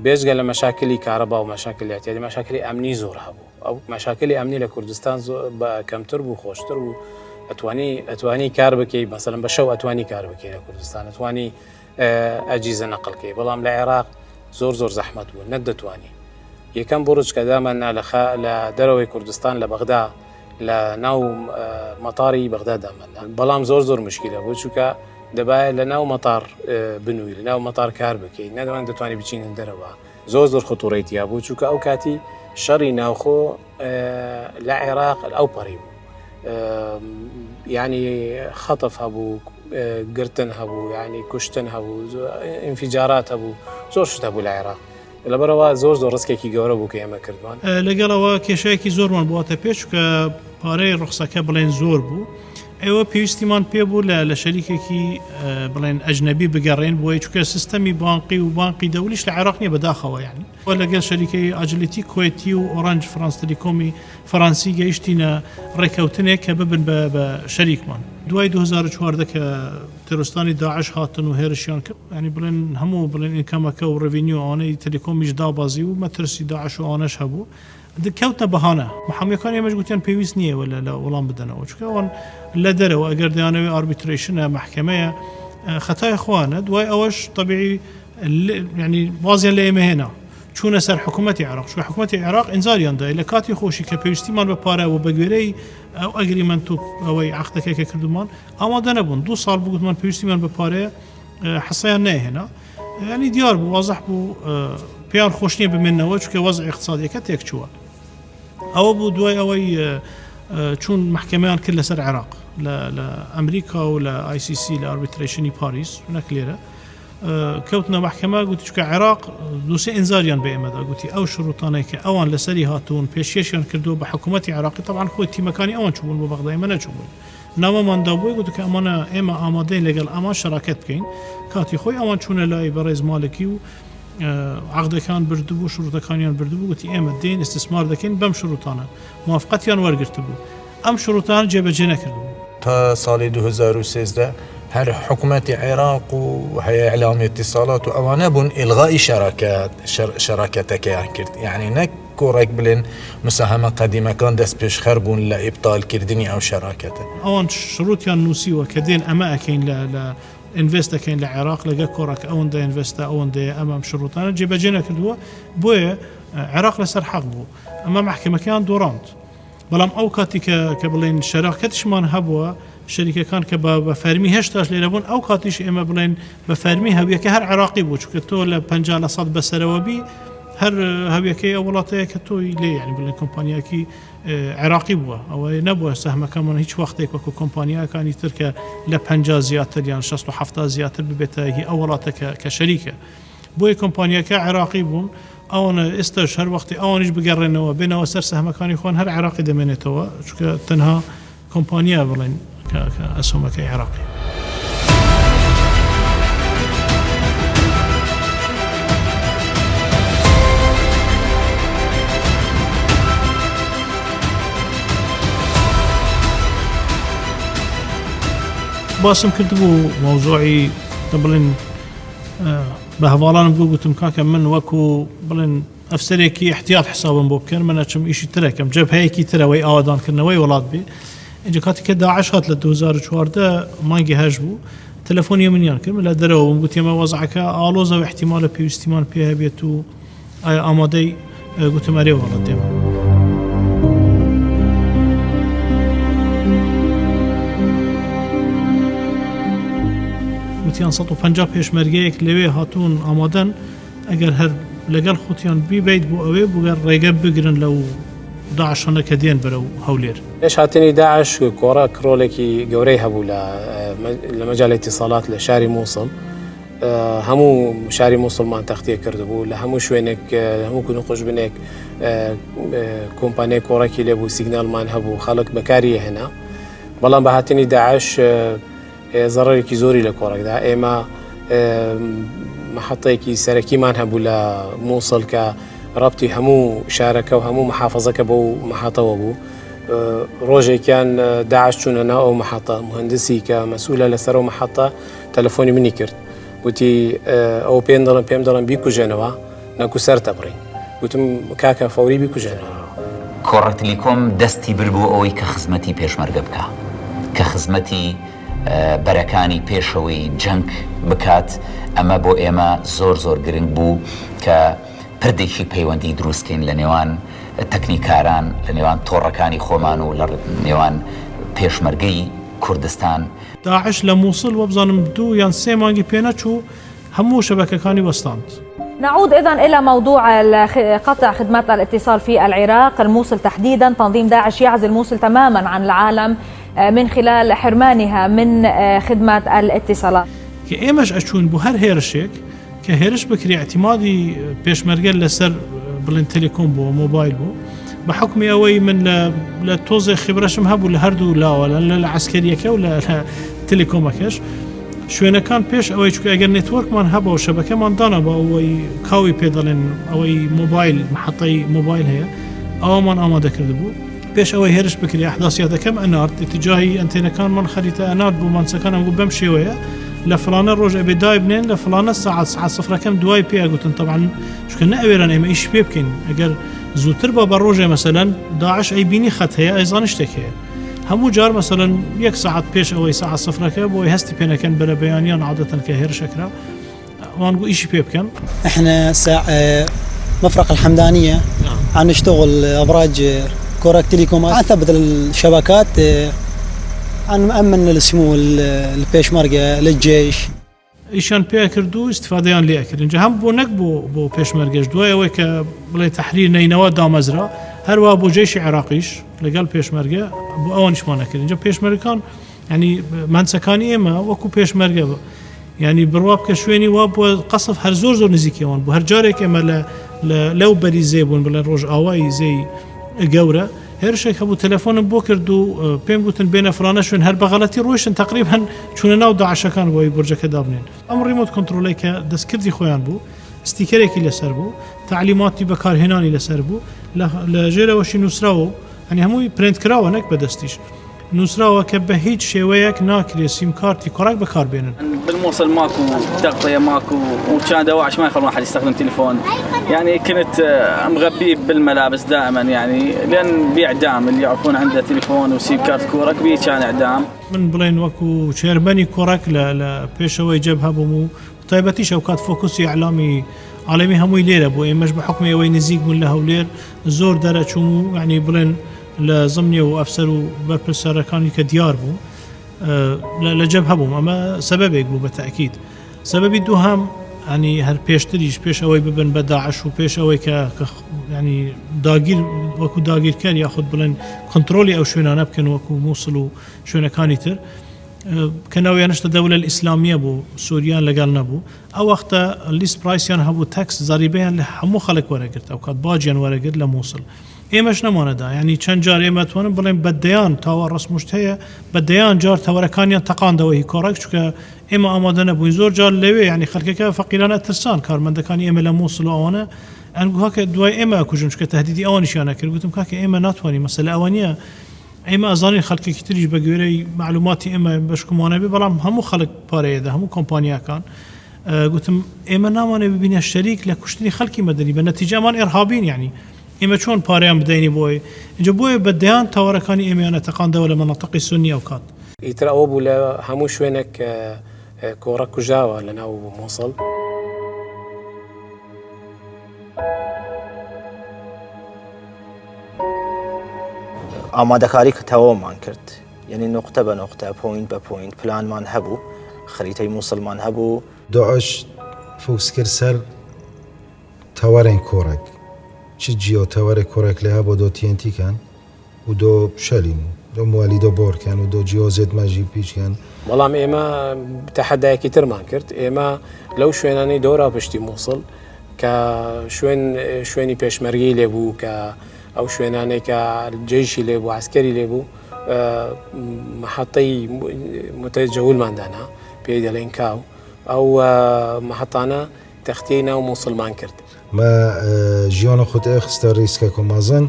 بێژگە لە مەشاکلی کارەبا و مەشاکلیاتی مەشاکلی ئەمنی زۆر هەبوو ئەو مەشاکلی ئەمنی لە کوردستان بە کەمتر بوو خۆشتر بوو ئەتوانی کار بکەی مەسەڵەن بە شەو ئەتوانی کار بکەی لە کوردستان ئەتوانی ئەجیزە نەقڵکەی بەڵام لە عێراق زۆر زەحمەت بوو نەدەتوانی یەکەم بڕج کە دامەنا لە دەرەوەی کوردستان لە بەغدا لە ناو مەتاری بەغدا دامەنا بەڵام زۆر مشکلە بۆ چونکە دەبایە لە ناو مەتار بنووی لە ناو مەتار کار بکەیت نەدەوان دەتوانانی بچینن دەرەوە زۆر خۆتوڕێتیا بوو چونکە ئەو کاتی شەڕی ناوخۆ لە عێراق ئەو پەڕی بوو ینی خەتەف هەبوو گرتن هەبوو ینی کوشتن هەبوو ئینفیجارات هەبوو زۆر شت هەبوو لە عێراق لەبەرەوە زۆر ڕستێکی گەورە بوو کە ئێمە کردوان لەگەڵەوە کێشەیەکی زۆرمان بواتە پێش کە پارەی ڕخسەکە بڵێن زۆر بوو ئێوە پێویستیمان پێ بوو لە شەریکێکی بڵێن ئەجنەبی بگەڕێن بۆی چکە سیستەمی بانقی و بانقی دەولیش لە عێراق نیە بەداخەوە یعنی وە لەگەڵ شەریکەی ئاجلیتی کۆیتی و ئۆرانج فرانس تەلیکۆمی فەرانسی گەیشتینە ڕێکەوتنێک کە ببن بە شەریکمان دوای 2014 کە تێرۆستانی داعش هاتن و هێرشیان کرد ینی بڵێن هەموو بڵێن ئینکەمەکە و ڕڤینیو ئەوانەی تەلیکۆمیش دابازی و مەترسی داعش و ئەوانەش هەبوو کەوتە بەهانە محەمەکان ئێمەش گوتیان پێویست نییە لە وەڵام بدەنەوە چکە ئەوان لە دەرەوە ئەگەر دەیانەوەی ئاربیتریشنە محکەمەیە خەتای خوانە دوای ئەوەش طبیعی ینی وازیان لە ئێمە هێنا چوونە سەر حکوومەتی عێراق چکە حکوومەتی عێراق ئینزاریاندا لە کاتی خۆشی کە پێویستیمان بە پارە و بە گوێرەی ئەو ئەگریمنت و ئەوەی عەقدەکە کە کردومان ئامادە نەبوون 2 ساڵ بووگوتمان پێویستیمان بە پارەیە حەسەیان نەهێنا ینی دیار بوو وازح بوو پێیان خۆش نییە بمێنەوە چکە وەزع اقتصادیەکە تێک چووە ئەوە بوو دوای ئەوەی چون محکەمەیان کرد لەسەر عێراق لە ئەمریکا و لە ICC لە ئاربیتریشنی پاریس نەک لێرە کەوتنە محکەمە گوتی چکە عێراق دووسێ ئینزاریان بە ئێمەدا گوتی ئەو شروطانەی کە ئەوان لەسەری هاتوون پێشێشیان کردو بە حکوومەتی عێراقی طبعاً خۆی تیمەکانی ئەوان چوون بۆ بەغدا ئێمە نەچوون ناوەماندا بووی گوت کە ئەمانە ئێمە ئامادەین لەگەڵ ئەمان شەراکەت بکەین کاتی خۆی ئەوان چوونە لای بەڕێز مالکی و عقدەکان بردبوو شروطەکانیان بردبوو گوتی ئێمە دێن استثمار دەکەین بەم شروطانە موافقەتیان وەرگرت بوو ئەم شروطان جێبەجێ نەکردبوو تا ساڵی 2013 هەر حکوومەتی عێراق و هەیە ئیعلامی اتصالات و ئەوانە بوون ئیلغای شەراکەتەکەیان کرد یعنی نەک کۆڕێک بڵێن مساهمە قەدیمەکان دەست پێشخەر بوون لە ئیبطالکردنی ئەو شەراکەتە ئەوان شروطیان نووسیوە کە دێن ئەمە ئەکەین لە ئینڤستەکەین لە عێراق لەگە کۆڕەکە ئەوەندە ئینڤستە ئەوەندەیە ئەمەم شروطانە جێبەجێ نەکردووە بۆیە عێراق لەسەر حەق بوو ئەمە محکەمەکەیان دۆڕاند بەڵام ئەو کاتی کە بڵێن شەراکەتشمان هەبووە شەریکەکان کە بە فەرمی هێشتاش لێرە بوون ئەو کاتیش ئێمە بڵێن بە فەرمی هەویەکە هەر عێراقی بوو چکە تۆ لە 50% بەسەرەوە بی هەر هەویەکەی ئەو وڵاتەیە کە تۆی لێ یعنی بڵێن کۆمپانیاکی عێراقی بووە ئەوەی نەبووە سەهمەکەمان هیچ وەختێک وەکو کۆمپانیاکانی تر کە لە 50 زیاتر یان 60 زیاتر ببێتە هی ئەو وڵاتە کە شەریکە بۆی کۆمپانیاکە عێراقی بوون ئەوانە ئێستاش هەر وەختی ئەوانیش بگەڕێنەوە بێنەوە سەر سەهمەکانی خۆن هەر عێراقی دەمێنێتەوە چکە تەنها کۆمپانیا بڵێن کە ئەسۆمەکەی عێراقی باسم کردبوو مۆزوعی بڵێن بە هەواڵانم گوتم کاکە من وەکو بڵێن ئەفسەرێکی احتیاط حسابم بۆ بکەن من ئەچم ئیشی ترەکەم جەبهەیەکی ترەوەی ئاوادانکردنەوەی وڵات بێ اینجا کاتی کە داعش هات لە 2014 مانگی هەژ بوو تەلەفۆنی منیان کرد لە دەرەوە گوتی ئێمە وەزعەکە ئاڵۆزە و احتیمالە پێویستیمان پێ هەبێت و ئایا ئامادەی گوتم ئەرێ وڵات دێمە وتیان 150 پێشمەرگەیەک لەوێ هاتوون ئامادەن ئەگەر هەر لەگەڵ خۆتیان بیبیت بۆ ئەوێ بگەر ڕێگە بگرن لەو داعشانە کە دێن بەرە و هەولێر ليش هاتني داعش كورا كرولكي جوري هبو لمجال الاتصالات لشاري موصل همو شاري موصل ما تختيه كردبو لهمو شوينك همو كنو خوش بنك كومباني كورا كي لبو سيجنال مان هبو خلق بكاريه هنا والله بهاتني داعش ضرري كي زوري لكورا دا اما محطة كي سركي مان هبو لموصل كربطي همو شاركة وهمو محافظة كبو محطة وبو روجي كان داعش شون أو محطة مهندسي كمسؤولة لسرو محطة تلفوني مني كرت وتي أو بيم دلن بيكو جنوا نكو سر تبرين وتم كاكا فوري بيكو جنوا كورة تليكوم دستي بربو أوي كخزمتي بيش مرقبكا كخزمتي بركاني بيشوي جنك بكات أما بو إما زور گرنگ بو كپرديشي پيوندي دروستين لنيوان تەکنیکاران لە نێوان تۆڕەکانی خۆمان و لە نێوان پێشمەرگەی کوردستان داعش لە مووسڵ وە بزانم 2 یان 3 مانگی پێ نەچوو هەموو شەبەکەکانی وەستاند. نعود إذن إلى موضوع قطع خدمات الاتصال في العراق الموصل تحديدا. تنظيم داعش يعزل الموصل تماما عن العالم من خلال حرمانها من خدمة الاتصالات. كإيمش أشون بو هر هيرشيك كهيرش بكري اعتمادي بيشمرقل لسر بلين تليكوم بو موبايل بو بحكم أوي من لتوزي خبرشم هبو لهردو لا ولا للعسكرية ولا تليكوم كش شوينا كان بيش أوي شو أجر نتورك من هبو وشبكة من دانا بأوي كاوي بيدلين أوي موبايل محطي موبايل هي أو من آماده كردبو بيش أوي هيرش بكري أحداثيات كم أنارد اتجاهي أنتنا كان من خريطة أنارد بو من سكان أقول بمشي ويا لفلانة الرجع بداي بنين لفلانة ساعة صفر كم دواي بيا قلت طبعا شو كنا أويران إما إيش بيبكين أجر زوتر بابا الرجع مثلا داعش أي بيني خط هي أيضا اشتكي همو جار مثلا يك ساعة بيش أو ساعة صفر كم بو هستي بينا كان بلا بيانيان عادة كهير شكرا وانقول إيش بيبكين إحنا ساعة مفرق الحمدانية عم نشتغل أبراج كورك تيليكوم عن ثبت الشبكات عن مأمن الاسمو البيشمرقة للجيش إيشان بيكردو استفاديان ليأكل إنجا هم بو نقبو بو بيشمرقش دوايا ويكا بلاي تحرير نينوات دامزرا هروا بو جيش عراقيش لقال بيشمرقة بو أوانش ما نكر إنجا بيشمرقان يعني منسكاني إما وكو بيشمرقة يعني برواب كشويني وابو قصف هر زور نزيكي وان بو هر جاريك إما لو بري زيبون بلا روج آواي زي قورة هرشك هبو تلفون بوكردو بيم قلتن بين فرانشون هر بغلطي رويشن تقريبا شون ناو داعش كان بو برجك دابنين امر ريموت كنترول كا دسكردي خويان بو ستيكريكي لسر بو تعليماتي بكار هناني لسر بو لجيرا وشي نسراو يعني همو برنت كراو هناك بدستيش نسراو كبه هيج شويك ناكري سيم كارتي كوراك بكار بينن بالموصل ماكو تغطية ماكو وكان دواعش ما يخلون أحد يستخدم تليفون يعني كنت مغبي بالملابس دائما يعني لأن بإعدام اللي يعرفون عنده تليفون وسيم كارت كورك بيه كان إعدام من بلين وكو شيرباني كورك لا بيشوي جبهة بمو طيبتي شوكات فوكسي إعلامي عالمي هموي ليلة بو مش بحكم يوي نزيق من له ولير زور درجة يعني بلين لزمني وأفسروا ببرسر كانوا كديار بو لجبهة بو أما سبب بو بالتأكيد سبب دوهم يعني هر بيشتريش بيش أوي ببن بداعش وبيش أوي يعني داقير وكو داقير كان ياخد بلن كنترولي أو شوينا نبكن وكو موصلوا شوينا كانيتر كانوا ينشت الدولة الإسلامية بو سوريان لقالنا بو أو وقت الليس برايسيان هبو تاكس ضريبيان لحمو خلق ورقرت أو كاد باجيان ورقرت لموصل إيمش نمانه دا يعني چند جار إيمه توانم بلين بديان تاور رسمشت هي بديان جار تاوركانيان تقان دوهي كورك چوكا إيمه آماده نبوين زور جار لوي يعني خلقك فقيران ترسان كارمندكاني إيمه لموصل وآوانه أنقو هكا دواي إيمه أكوجن چوكا تهديدي آوانيش يانا كر قلتم كاكا إيمه ناتواني مثلا آوانيه إيمه أزاني خلق كتيريش بقويري معلوماتي إيمه بشكمانه بي بلام همو خلق باريه ده همو كومبانيا كان قلتم إيمه نامانه ببيني الشريك لكشتري خلقي مدني بالنتيجة مان إرهابين يعني إما شون باريان بديني بوي إنجا بوي بديان تاوركاني إما أنا تقان دولة مناطق سنية أو كات يترأوا بولا همو شوينك كورا كجاوة لناو موصل ئامادەکاری کە تەواومان کرد یعنی نقطە بە نقطە پوینت بە پوینت پلانمان هەبوو خەریتەی مووسڵمان هەبوو داعش فوکس کرد سەر تەوەرێن کۆڕێک چ جیۆ تەوەرێک کۆڕێک لێ هەبوو دۆ تینتیکان و دۆ شەلین دۆ موالی دۆ بۆرکەن و دۆ جیۆزێت ماژی پیچکەن بەڵام ئێمە تەحەدایەکی ترمان کرد ئێمە لەو شوێنانەی دۆرا پشتی مووسڵ کە شوێنی پێشمەرگی لێبوو کە ئەو شوێنانێک کە جێشی لێبوو عسکەری لێبوو محەتەی متەجەولماندانا پێی دەڵێن کاو ئەو محەتانە تەختەی ناو مووسڵمان کرد ما ژیۆنە خودێ خستە ریسکە کۆمازن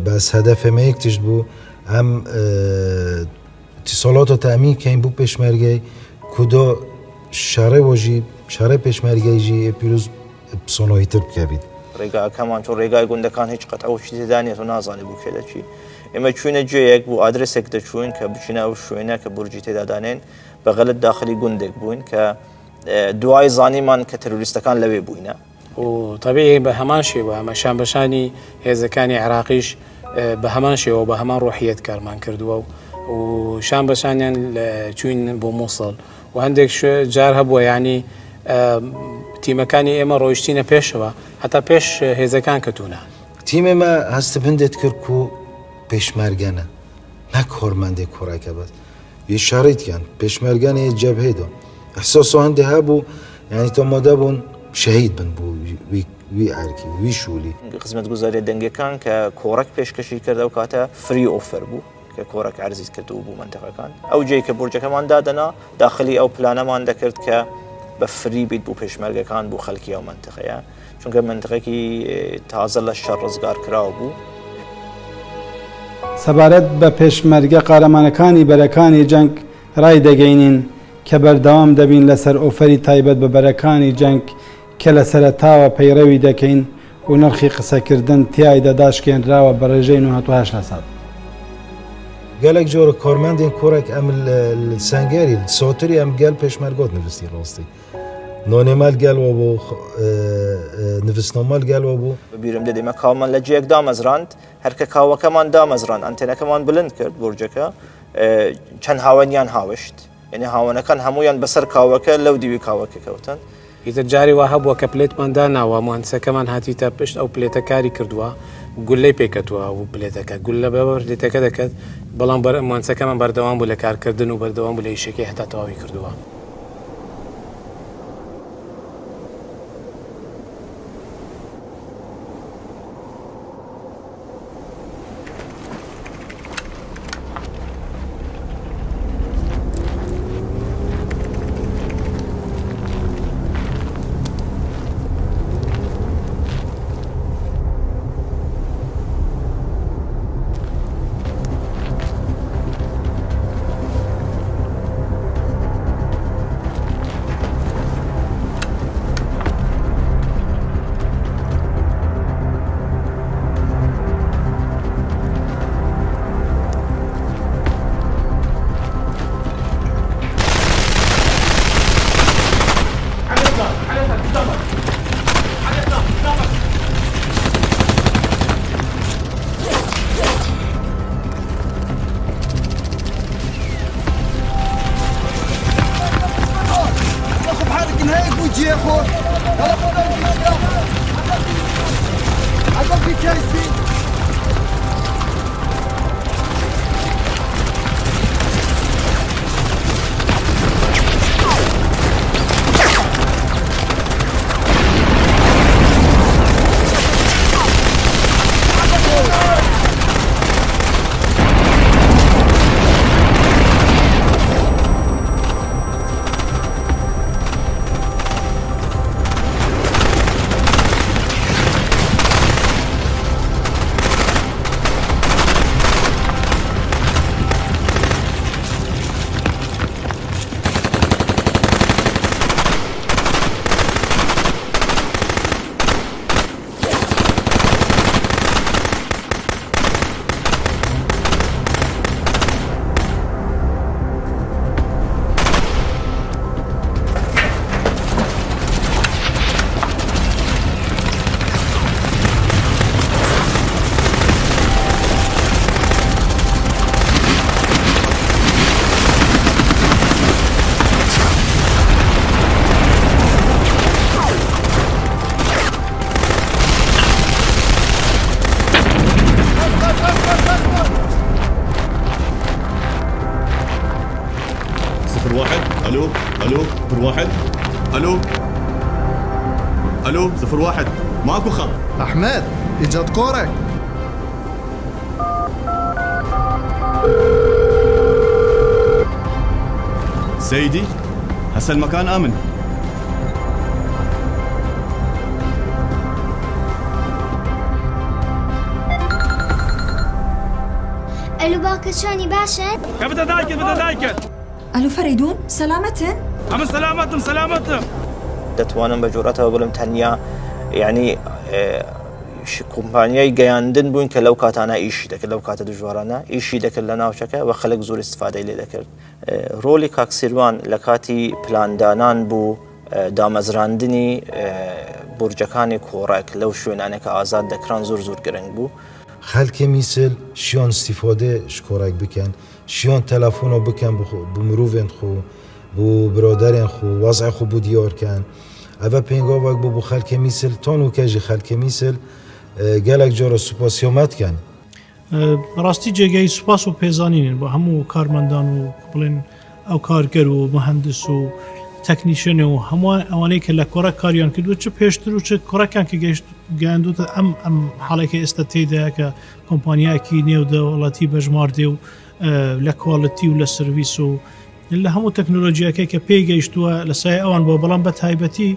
بەس هەدەفێمە یەکتیش بوو ئەم تیسۆڵۆتە تەمین کەین بوو پێشمەرگەی کودۆ شارەی وەژی شارەی پێشمەرگەیژی پیرۆز پسۆنەوەی تر بکەبیت ڕێگاکەمان چۆن ڕێگای گوندەکان هیچ قەتەوەشی تێدانێت و نازانێت بوو کێ دەچی ئێمە چوینە گوێیەک بوو ئادرسێک دەچوین کە بچینە ئەو شوێنە کە بورجی تێدادانێن بەغەلت داخلی گوندێک بووین کە دوای زانیمان کە تەروریستەکان لەوێ بووینە و طبیعی بە هەمان شێوە ئەمەشان بەشانی هێزەکانی عراقیش بە هەمان شێوە بە هەمان ڕۆحیەت کارمان کردووە و شان بەشانیان چوین بۆ مووسڵ و هەندێک جار هەبووە یعنی تیمەکانی ئێمە ڕۆیشتینە پێشەوە هەتا پێش هێزەکان کەتونە تیمێمە هەستە بندێت کرد و پێشمەرگەنە نەک هۆرمەندێک کوڕێکە بەس یە شارێتیان پێشمەرگەنێ جەبهێدۆ ئەحسۆس هەندێ هەبوو یعنی تۆمەدە بوون شەهید بن بوو وی ئارکی وی شوولی خزمەت گوزاریە دەنگەکان کە کۆڕک پێشکەشی کردە و کاتە فری ئۆفەر بوو کە کۆڕک عرزیت کردو بوو منتەقەکان ئەو جێی کە بورجەکەمان دادەنا داخلی ئەو پلانەمان دەکرد کە بە فری بیت بوو پێشمەرگەکان بوو خەڵکی ئەو منتەقەیە چونکە منتەقەکی تازە لە شەڕ ڕزگار کراوە بوو سەبارەت بە پێشمەرگە قارەمانەکانی بەرەکانی جەنگ ڕای دەگەینین کە بەردەوام دەبین لەسەر ئۆفەری تایبەت بە بەرەکانی جەنگ کە لە سەرەتاوە پەیڕەوی دەکەین و نرخی قسەکردن تیایدا داشکێنراوە بە ڕێژەی 1970 gelek jor kormendên korek em sengeri sotirî em gel pêşmergot nivîstî rastî. Nonemal gel we bû nivîsnamal gel we bû. Bîrim dedê me kaman li ciyek damezrand herke kawekeman damezrand antênekeman bilind kir borceke çend haweniyan hawişt. Yani hawenekan hemûyan beser kaweke lew dîwî kaweke kewtin. ئیتر جاری وا هەبووە کە پلێتمان داناوە مهندسەکەمان هاتیتە پشت ئەو پلێتە کاری کردووە گولەی پێکەتووە و پلێتەکە گول لە بە پلێتەکە دەکەت بەڵام مهندسەکەمان بەردەوام بوو لە کارکردن و بەردەوام بوو لە ئیشەکەی هەتا تەواوی کردووە. 01 الو الو 01 ماكو خط. احمد اجت كورك. سيدي هسه المكان امن. الو باكر شلوني باشا؟ بدها دايكت الو فريدون سلامتن؟ ام سلامتهم دەتوانم بە جورەتەوە بڵم تەنیا یعنی کۆمپانیای گەیاندن بووین کە لەو کاتانە ئیشی دەکرد لەو کاتە دژوارانە ئیشی دەکرد لە ناوچەکە و خەڵک زۆر استفادەی لێ دەکرد. ڕۆلی کاکسیروان لە کاتی پلاندانان بوو دامەزراندنی بورجەکانی کۆڕێک لەو شوێنانێک کە ئازاد دەکران زۆر گرنگ بوو. خەلکی میسل شیان استیفادە شکۆڕێک بکەن شیان تەلەفۆنە بکەن بۆ مرۆڤێن خۆ بۆ برادرێن خۆ وەزعی خۆ بۆ دیارکەن. ئەvە پێنگاوێک بۆ بۆ خەلکی میسل تۆن و کەژی خەلکی میسل gelek jara supasyomet ken. ڕاستی جێگەی سوپاس و پێزانینن بۆ هەموو کارمەندان و بڵێن ئەو کارگەر و مهندس و تەکنیشن و هەمووان ئەوانەی کە لە کۆڕک کاریان کردو چه پێشتر و چه کۆڕەکان کە گەیاندوتە ئەم حاڵێکی ئێستا تێدایە کە کۆمپانیایەکی نێودە وڵاتی بەژماردێ و لە کواڵەتی و لە سرویس و لە هەموو تەکنۆلۆژیەکەی کە پێی گەیشتووە لە سای ئەوان بۆ بەڵام بە تایبەتی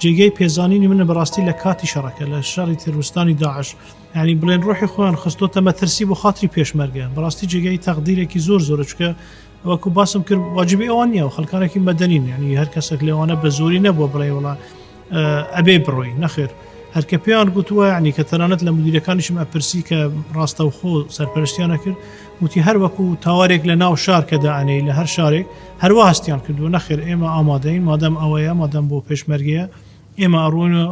جێگەی پێزانینی منە بەڕاستی لە کاتی شەڕەکە لە شەڕی تێروستانی داعش ینی بڵێن ڕۆحی خۆیان خستۆتە مەترسی بۆ خاتری پێشمەرگە بەڕاستی جێگەی تەقدیرێکی زۆر چکە وەکو باسم کرد واجبی ئەوان نییە و خەڵکانێکی مەدەنین ینی هەر کەسێک لێوانە بە زۆری نەبووە بڵێ وڵا ئەبێ بڕۆی نەخێر هەرکە پێیان گوتووە ینی کە تەنانەت لە مدیرەکانیشم ئەپرسی کە ڕاستە و خۆ سەرپەرشتیانە کرد وتی هەر وەکو تاوارێک لە ناو شار کە داانەی لە هەر شارێک هەروە هەستیان کردو نەخێر ئێمە ئامادەین مادەم ئەوەیە مادەم بۆ پێشمەرگەیە ئێمە ئەڕۆینە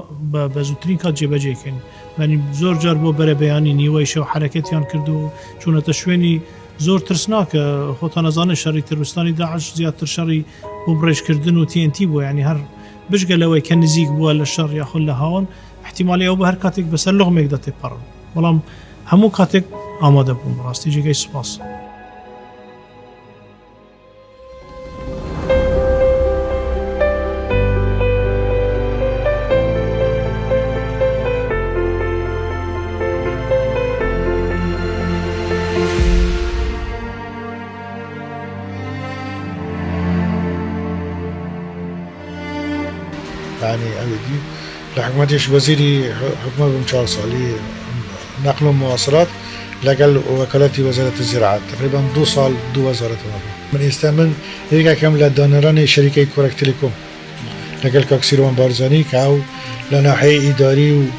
بە زووترین کات جێبەجێکەین بەنی زۆر جار بۆ بەرەبەیانی نیوەی شەو حرەکەتیان کرد و چوونەتە شوێنی زۆر ترسناکە خۆتان نەزانە شەڕی تروستانی داعش زیاتر شەڕی بۆ بڕێژکردن و TNT بووە ینی هەر بژگە لەوەی کە نزیک بووە لە شەڕ یاخود لە هاوان احتیمالی ئەو بە هەر کاتێک بەسەر لۆغمێک دەتێپەڕن بەڵام هەموو کاتێک ئامادە بووم ڕاستی جێگەی سوپاس. يعني أبدي لحكومتيش وزيري حكومة بمشار صالي نقل ومواصلات لقل وكالتي وزارة الزراعة تقريبا 2 سال 2 وزارة من يستعمل هيك كاملة دانراني شركة كورك تيليكوم لقل كاكسيروان بارزاني كاو لناحية إداري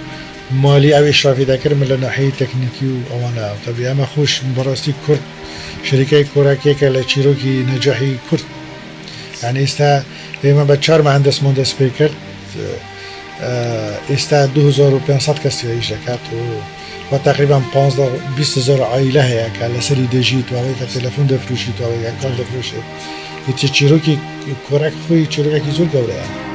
ومالي أو إشرافي ذاكر من لناحية تكنيكي وأوانا طبيعي أما خوش مبارستي كورد شركة كورك لتشيروكي نجاحي كورد يعني إما بچار مهندس مهندس بيكر استا 2500 کسی ایش کرد و تقریبا 15-20,000 عائله هست که لسری دژیت و اوی که تلفن دفروشید و اوی که کار دفروشید ایتی چیروکی کورک خوی چیروکی زور گوره هست.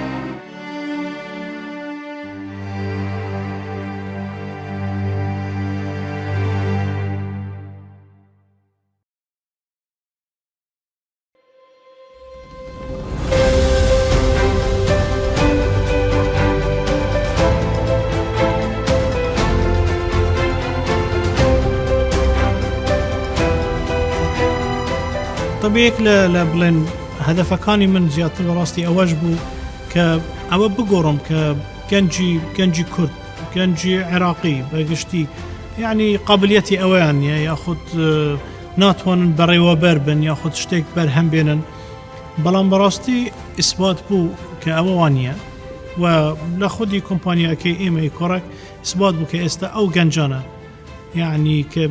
طبيعك لا بلين هدفەکانی من زیاتر بەڕاستی ئەوەش بوو کە ئەوە بگۆڕم کە گەنجی کورد گەنجی عێراقی بەگشتی یعنی قابلیەتی ئەوەیان نیە یاخود ناتوانن بەڕێوەبەر بن یاخود شتێک بەرهەم بێنن بەڵام بەڕاستی ئیسبات بوو کە ئەوە وانە و لە خودی کۆمپانیاکەی ئێمەی کۆڕک ئیسبات بوو کە ئێستا ئەو گەنجانە یعنی کە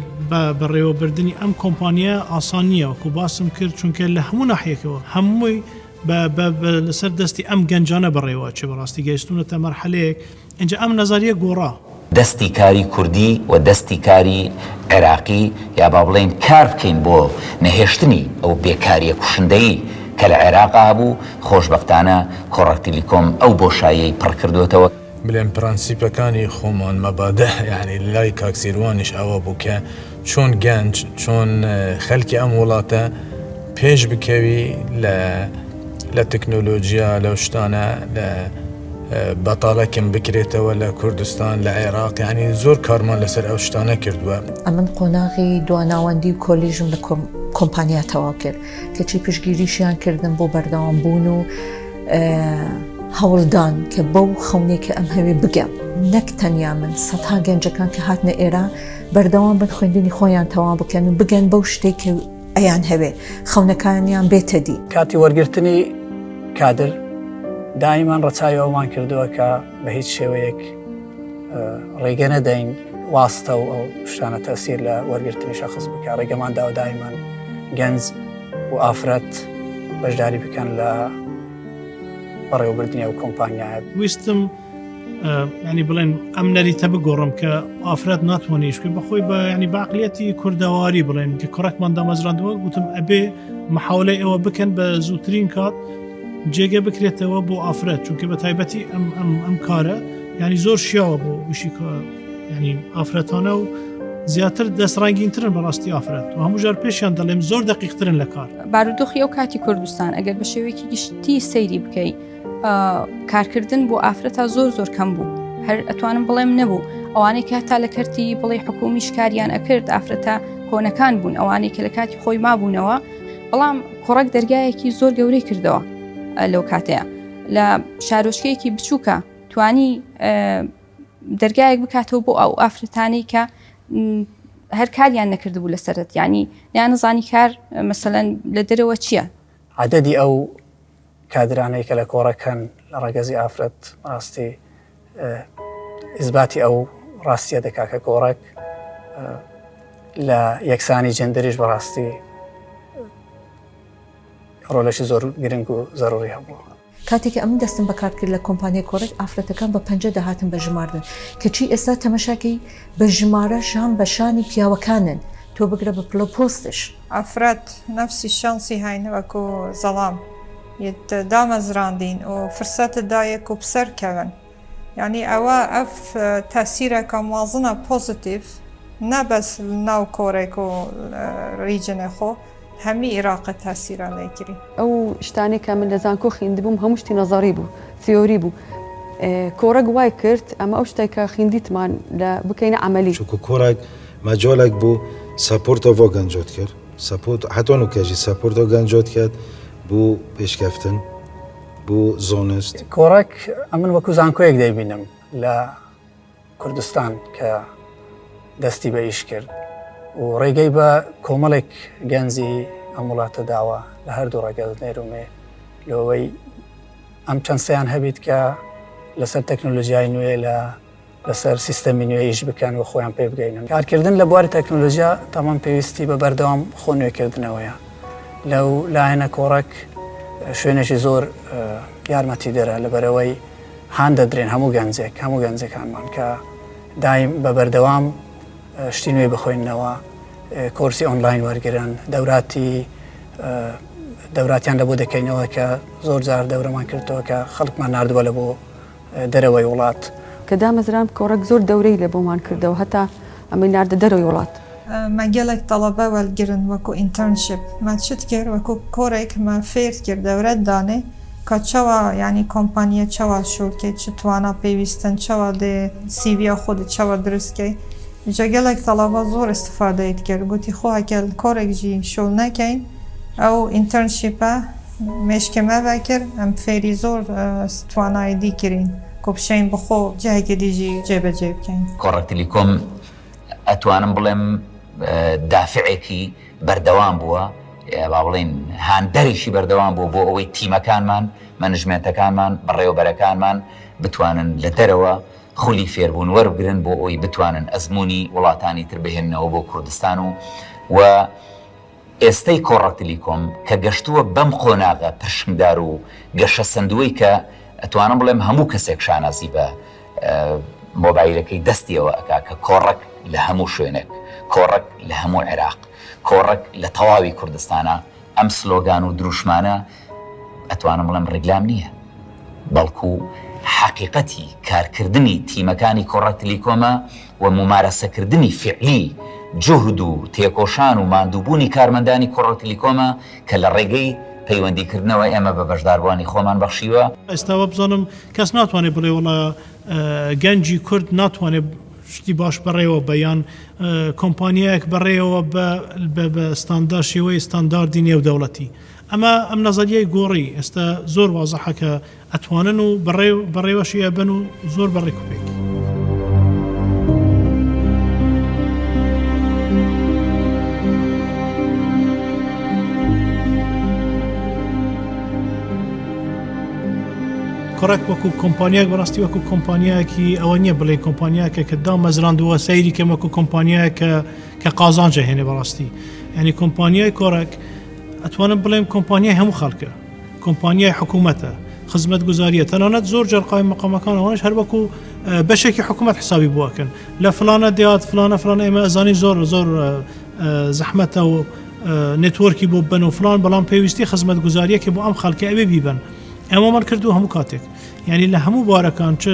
بەڕێوەبردننی ئەم کۆمپانیا ئاسان نییە وەکو باسم کرد چونکە لە هەموو ناحیەکەوە هەمووی لەسەر دەستی ئەم گەنجانە بەڕێوە چه بەڕاستی گەیشتونەتە مەرحەلەیەک اینجا ئەم نەزاریە گۆڕا دەستی کاری کوردی و دەستی کاری عێراقی یا با بڵێن کار بکەین بۆ نەهێشتنی ئەو بێکاریە کوشندەیی کە لە عێراقا بوو خۆشبەختانە کۆڕک تیلیکۆم ئەو بۆشایەی پڕ کردوێتەوە بڵێن پرەنسیپەکانی خۆمان مەبادە یعنی لای کاکسیروانیش ئەوە بوو کە چۆن گەنج چۆن خەلکی ئەم وڵاتە پێش بکەوی لە لە تەکنۆلۆژیا لەو شتانە لە بەتاڵەکم بکرێتەوە لە کوردستان لە عێراق ینی زۆر کارمان لەسەر ئەو شتانە کردووە. ئەمن قۆناغی دواناوەندی و کۆلیژم لە کۆمپانیا تەواو کرد کەچی پشگیریشیان کردن بۆ بەردەوام بوون و هەوڵدان کە بەو خەونێکە ئەم هەوێ بگەم نەک تەنیا من سەدها گەنجەکان کە هاتنە ئێرە بەردەوام بن خوێندنی خۆیان تەواو بکەن و بگەن بەو شتێک کە ئەیان هەوێ خەونەکانیان بێتە دی. کاتی وەرگرتنی کادر دایمان ڕەچایەوەمان کردووە کە بە هیچ شێوەیەک ڕێگە نەدەین واستە و ئەو شتانە تەسیر لە وەرگرتنی شەخص بکە ڕێگەماندا و دایمان گەنج و ئافرەت بەشداری بکەن لە بەڕێوەبردننی ئەو کۆمپانیایە. ویستم ینی بڵێن ئەم نەریتە بگۆڕم کە ئافرەت ناتوانێشکە بەخۆی بە ینی باقلەتی کوردەواری بڵێن کە کوڕێکمان دامەزراندووە گوتم ئەبێ محاولەی ئەوە بکەن بە زووترین کات جێگە بکرێتەوە بۆ ئافرەت چونکە بە تایبەتی ئەم کارە ینی زۆر شیاوە بۆ وشی ینی ئافرەتانە و زیاتر دەستڕانگینترن بەڕاستی ئافرەت و هەموو ژار پێشیان دەڵێم زۆر دقیقترن لە کار. بارودۆخی ئەو کاتی کوردستان ئەگەر بە شێوەیەکی گشتی سەیری بکەیت کارکردن بۆ ئافرەتە زۆر کەم بوو هەر ئەتوانم بڵێم نەبوو ئەوانەی کە تا لە کەرتی بڵێ حکومی شکاریان ئەکرد ئافرەتە کۆنەکان بوون ئەوانەی کە لە کاتی خۆی مابوونەوە بەڵام کوڕک دەرگایەکی زۆر گەورەی کردەوە لەو کاتەیە لە شارۆچکەیەکی بچووکە توانی دەرگایەک بکاتەوە بۆ ئەو ئافرەتانەی کە هەر کاریان نەکردبوو لەسەرت ینی نیانزانی کار مەسەلەن لە دەرەوە چییە؟ عدەدی ئەو کادرانەی کە لە کۆڕەکەن لە ڕێگەزی ئافرەت ڕاستی ئیزباتی ئەو ڕاستیە دەکا کە کۆڕێک لە یەکسانی جەندەریش بەڕاستی ڕۆلەشی زۆر گرنگ و زەڕوری هەبووە. کاتێکی ئەم دەستم بەکار کرد لە کۆمپانیای کۆڕێک ئافرەتەکان بە پەنجە داهاتن بە ژماردن کەچی ئێستا تەمەشاکەی بە ژمارە شان بە شانی پیاوەکانن تۆ بگرە بە پلە پۆستش. ئافرەت نەفسی شانسی هاینەوەکو زەڵام دامەزراندین و فرسەتە دایەک و بسەرکەون یعنی ئەوە ئەف تەسیرەکە موازنە پۆزیتیڤ نەبەس ناو کۆڕێک و ریجنە خۆ هەمی عێراق تاسیران لێکری. ئەو شتانی کە من لە زانکۆ خوێندبووم هەموو شتی نەزاری بوو تیۆری بوو کۆڕێک وای کرد ئەمە ئەو شتێکە خوێندیتمان لە بکەینە عملی چونکە کۆڕێک مەجۆلێک بوو سەپۆرتەوە گەنجۆت کرد سەپۆرت هەتۆن و کەژی سەپۆرتەوە گەنجۆت کرد بوو پێشکەفتن بوو زۆنست. کۆڕێک ئەمن وەکو زانکۆیەک دەیبینم لە کوردستان کە دەستی بە ئیش کرد و ڕێگەی بە کۆمەڵێک گەنجی ئەم وڵاتە داوە لە هەردوو ڕێگە نێرومێ لەوەی ئەم چەند سەیان هەبیت کە لەسەر تەکنۆلۆژیای نوێ لەسەر سیستەمی نوێیش بکەن و خۆیان پێ بگەینن. کارکردن لە بواری تەکنۆلۆژیا تامان پێویستی بە بەردەوام خۆ نوێکردنەوەیە. لەو لایەنە کۆڕێک شوێنێکی زۆر یارمەتی دەرە لەبەرەوەی هاان دەدرێن هەموو گەنجەکانمان کە دایم بە بەردەوام شتی نوێ بخۆینەوە کۆرسی ئۆنلاین وەرگرن دەوراتیان لە بۆ دەکەینەوە کە زۆر جار دەورەمان کردەوە کە خەڵکمان نردووە لە بۆ دەرەوەی وڵات کە دامەزران کۆڕێک زۆر دەورەی لە بۆمان کردەوە هەتا ئەمەی ناردە دەرەوەی وڵات. مەگەلێک تەڵەبە وەرگرن وەکو ئینتەرنشپ ماچت کرد وەکو کۆڕێک مە فێر کرد دەورەت دانێ کە چاوە ینی کۆمپانیە چاوە شوکێ چ توانە پێویستن چاوە دێ سیڤە خودت چاوە دروستکەی جەگەلێک تەڵەبە زۆر استفادەیت کرد گوتی خۆکەل کۆڕێکجی شۆ نەکەین ئەو ئینتەرنشیپە مێشکەمەوە کرد ئەم فێری زۆر توانایی دیکردین کۆپشین بخۆ جایگە دیژی جێبەجێ بکەین. کۆڕێک تەلیکۆم ئەتوانم بڵێم دافعێکی بەردەوام بووە با بڵێن هاندەرێکی بەردەوام بوو بۆ ئەوەی تیمەکانمان مەنجمێنتەکانمان بەڕێوەبەرەکانمان بتوانن لە دەرەوە خولی فێربوون وەربگرن بۆ ئەوی بتوانن ئەزمموی وڵاتانی تر بهێننەوە بۆ کوردستان و ئێستەی کۆڕێک تەلیکۆم کە گەشتووە بەم قۆناغە پرشنگدار و گەشە سندووەی کە ئەتوانم بڵێم هەموو کەسێک شانازی بە مۆبایلەکەی دەستیەوە ئەکا کە کۆڕێک لە هەموو شوێنێک کۆڕێک لە هەموو عێراق کۆڕێک لە تەواوی کوردستانە ئەم سلۆگان و دروشمانە ئەتوانم بڵێم ڕێگلام نییە بەڵکو حقیقەتی کارکردنی تیمەکانی کۆڕێک تەلیکۆمە و ممارەسەکردنی فعلی جوهد و تێکۆشان و ماندووبوونی کارمەندانی کۆڕێک تەلیکۆمە کە لە ڕێگەی پەیوەندیکردنەوە ئێمە بە بەشداربوانی خۆمان بەخشیوە. ئێستاوە بزانم کەس ناتوانێت بڵێ وڵا گەنجی کورد ناتوانێت شتی باش بەڕێوە بەیان کۆمپانیایەک بەڕێەوە بە ستاندار شێوەی ستانداردی نێودەوڵەتی. ئەم نەزەریای گۆڕی ئێستا زۆر وازەحەکە ئەتوانن و بەڕێوەشی ئەبن و زۆر بەڕێکوپێک. کۆڕێک وەکو کۆمپانیاک بەڕاستی وەکو کۆمپانیایەکی ئەوە نییە بڵێ کۆمپانیاکە کە دا مەزراندووە سەیری کەم وەکو کۆمپانیایە کە قازانجە هێنێ بەڕاستی. ینی کۆمپانیای کۆڕێک ئەتوانم بڵێم کۆمپانیای هەموو خەڵکە، کۆمپانیای حکوومەتە، خزمەت گوزاریە، تەنانەت زۆر جەرقای مەقامەکانەوەش هەر وەکو بەشێکی حکوومەت حسابی بووەکەن لە فلانە دیات فلانە ئێمە ئەزانی زۆر زەحمەتە و نێتوەرکی بۆ بن و فلان، بەڵام پێویستی خزمەت گوزاریەکی بۆ ئەم خەڵکە ئەوێ بیبن. ئەمەمان کردو هەموو کاتێک، یعنی لە هەموو بارەکان چ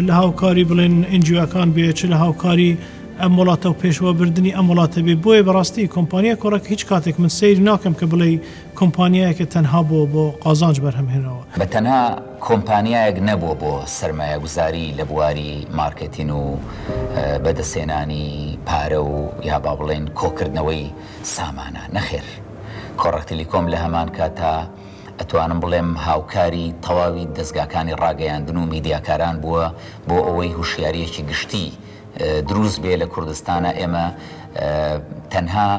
لە هاوکاری بڵێن ئنجیۆکان بێ، چ لە هاوکاری ئەم وڵاتە و پێشوە بردننی ئەم وڵاتە بێ. بۆیە بەڕاستی کۆمپانیا کۆڕێک هیچ کاتێک من سیر ناکەم کە بڵێ کۆمپانیایەکە تەنها بۆ قازانج بەرهەمهێنەوە. بە تەنها کۆمپانیایەک نەبووە بۆ سەرمایە گوزاری لە بواری مارکتین و بەدەستێنانی پارە و یا با بڵێن کۆکردنەوەی سامانە نەخێر. کۆڕێک تەلیکۆم لە هەمان کاتە ئەتوانم بڵێم هاوکاری تەواوی دەستگاکانی ڕاگەیاندن و میدیاکاران بووە بۆ ئەوەی هوشیاریەکی گشتی دروست بێ لە کوردستانە. ئێمە تەنها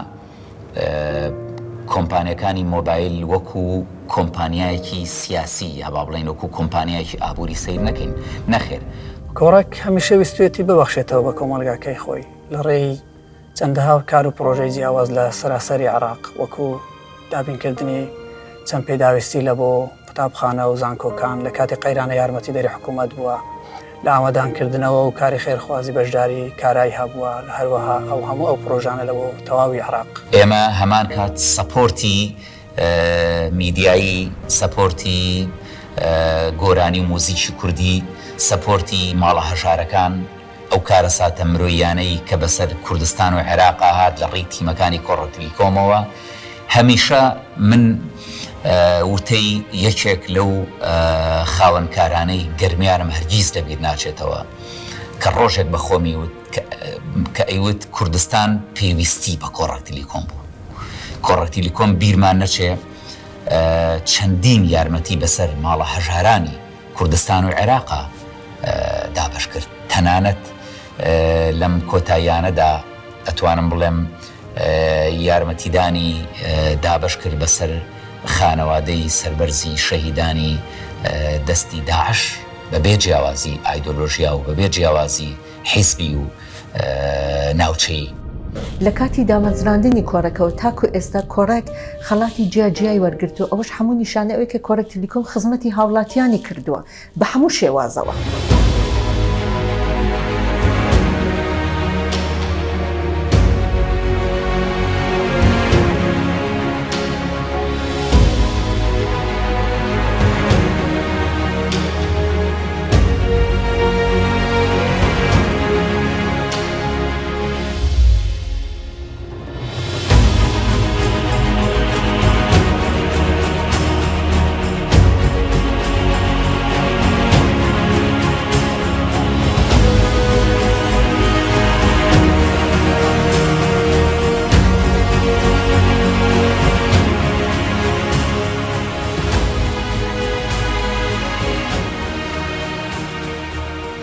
کۆمپانیەکانی مۆبایل وەکو کۆمپانیایەکی سیاسی یا با بڵێن وەکو کۆمپانیایەکی ئابووری سیر نەکەین، نەخێر. کۆڕێک هەمیشە ویستێتی ببەخشێتەوە بە کۆمەلگاکەی خۆی لە ڕێی چەندەها کار و پرۆژەی جیاواز لە سەراسەری عێراق، وەکو دابینکردنی چەند پێداویستی لە بۆ قوتابخانە و زانکۆکان لە کاتی قەیرانە یارمەتی دەری حکوومەت بووە، لە ئامادانکردنەوە و کاری خێرخوازی بەشداری کارایی هەبووە، لە هەروەها ئەو هەموو ئەو پرۆژانە لە بۆ تەواوی عێراق. ئێمە هەمان کات سەپۆرتی میدیایی، سەپۆرتی گۆرانی و موزیکی کوردی، سەپۆرتی ماڵە هەژارەکان، ئەو کارە ساتە مرۆیانەی کە بەسەر کوردستان و عێراق هات لە ڕێی تیمەکانی کۆڕێک تەلیکۆمەوە. هەمیشە من وتەی یەکێک لەو خاوەنکارانەی گەرمیارم هەرگیز لەبیر ناچێتەوە کە ڕۆژێک بە خۆمی وت کە ئەیوت کوردستان پێویستی بە کۆڕێک تەلیکۆم بوو. کۆڕێک تەلیکۆم بیرمان نەچێ چەندین یارمەتی بەسەر ماڵە هەژارانی کوردستان و عێراقا دابەش کرد. تەنانەت لەم کۆتاییانەدا ئەتوانم بڵێم یارمەتیدانی دابەش کرد بەسەر خانەوادەی سەربەرزی شەهیدانی دەستی داعش بەبێ جیاوازی ئایدۆلۆژیا و بەبێ جیاوازی حیزبی و ناوچەی. لە کاتی دامەزراندنی کۆڕەکەەوە تاکو ئێستا کۆڕێک خەڵاتی جیاجیای وەرگرتو، ئەوەش هەموو نیشانەوەی کە کۆڕێک تەلیکۆم خزمەتی هاوڵاتیانی کردووە بە هەموو شێوازەوە.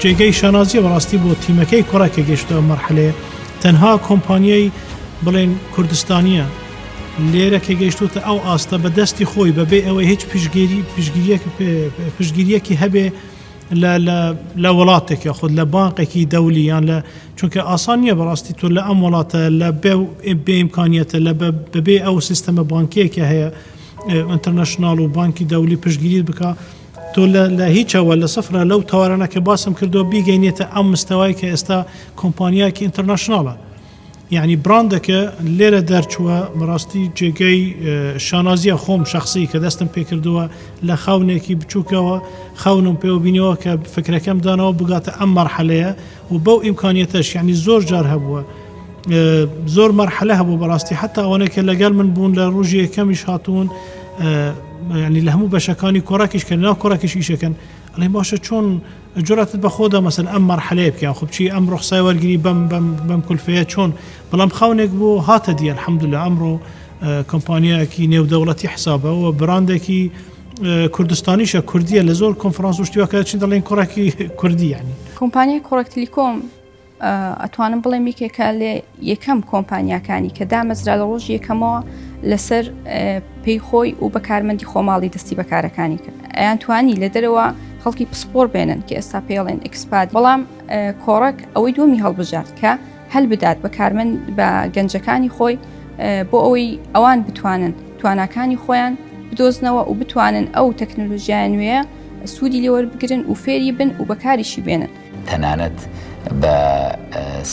جێگەی شانازیە بەڕاستی بۆ تیمەکەی کۆڕێکە گەیشتەوە مەرحەلەیە تەنها کۆمپانیای بڵێن کوردستانیە لێرە کە گەیشتوتە ئەو ئاستە بە دەستی خۆی بەبێ ئەوەی هیچ پشگیریەکی هەبێ لە وڵاتێکە خود لە بانقێکی دەولیان لە چونکە ئاسان نییە بەڕاستی تۆ لە ئەم وڵاتە لە بێ ئیمکانیەتە لە بەبێ ئەو سیستەمە بانکیەکە هەیە ئینتەرنەشناڵ و بانکی دەولی پشگیریت بکە تۆ لە هیچەوە لە سفرە لەو تەوارانەکە باسم کردو بیگەینێتە ئەم مستەوای کە ئێستا کۆمپانیایکی ئینتەرنەشناڵە. یعنی براندەکە لێرە دەرچووە بەڕاستی جێگەی شانازیە خۆم شخصی کە دەستم پێکردووە لە خاونێکی بچووکەوە خاونم پێوەبینەوە کە فکرەکەم دانەوە بگاتە ئەم مەرحەلەیە و بەو ئیمکانیەتەش یعنی زۆر جار هەبووە زۆر مەرحەلە هەبوو بەڕاستی حتا ئەوانەیە کە لەگەڵ من بوون لە ڕۆژی یەکەمیش هاتوون ینی لە هەموو بەشەکانی کۆڕاکیش کە ناو کۆڕاکیش ئیشەکەن ئەڵێ باشە چۆن جۆراتت بە خۆدا مەسەن ئەم مەرحەلەیە بکەن خۆ بچی ئەم ڕوخسای وەرگری بەم کولفەیە چۆن بەڵام خاونێک بۆ هاتە دیە الحەمدولillah ئەمڕۆ کۆمپانیایەکی نێودەوڵەتی حسابەوە بڕاندێکی کوردستانیشە کوردیە لە زۆر کۆنفرانس و شتیواکە چین دەڵێن کوڕێکی کوردی ینی کۆمپانیای کۆڕێک تەلیکۆم ئەتوانم بڵێ میکێکە لێ یەکەم کۆمپانیاکانی کە دامەزرا لە ڕۆژ یەکەمەوە لەسەر پێی خۆی و بەکارمەندی خۆماڵی دەستی بەکارەکانی کرد ئەیان توانی لە دەرەوە خەڵکی پسپۆر بێنن کە ئێستا پێڵێن ئەکسپات بەڵام کۆڕک ئەوەی دومی هەڵبژارد کە هەل بدات بەکارمەند بە گەنجەکانی خۆی بۆ ئەوەی ئەوان بتوانن تواناکانی خۆیان بدۆزنەوە و بتوانن ئەو تەکنۆلۆژیای نوێیە سوودی لێوەربگرن و فێری بن و بەکاریشی بێنن تەنانەت بە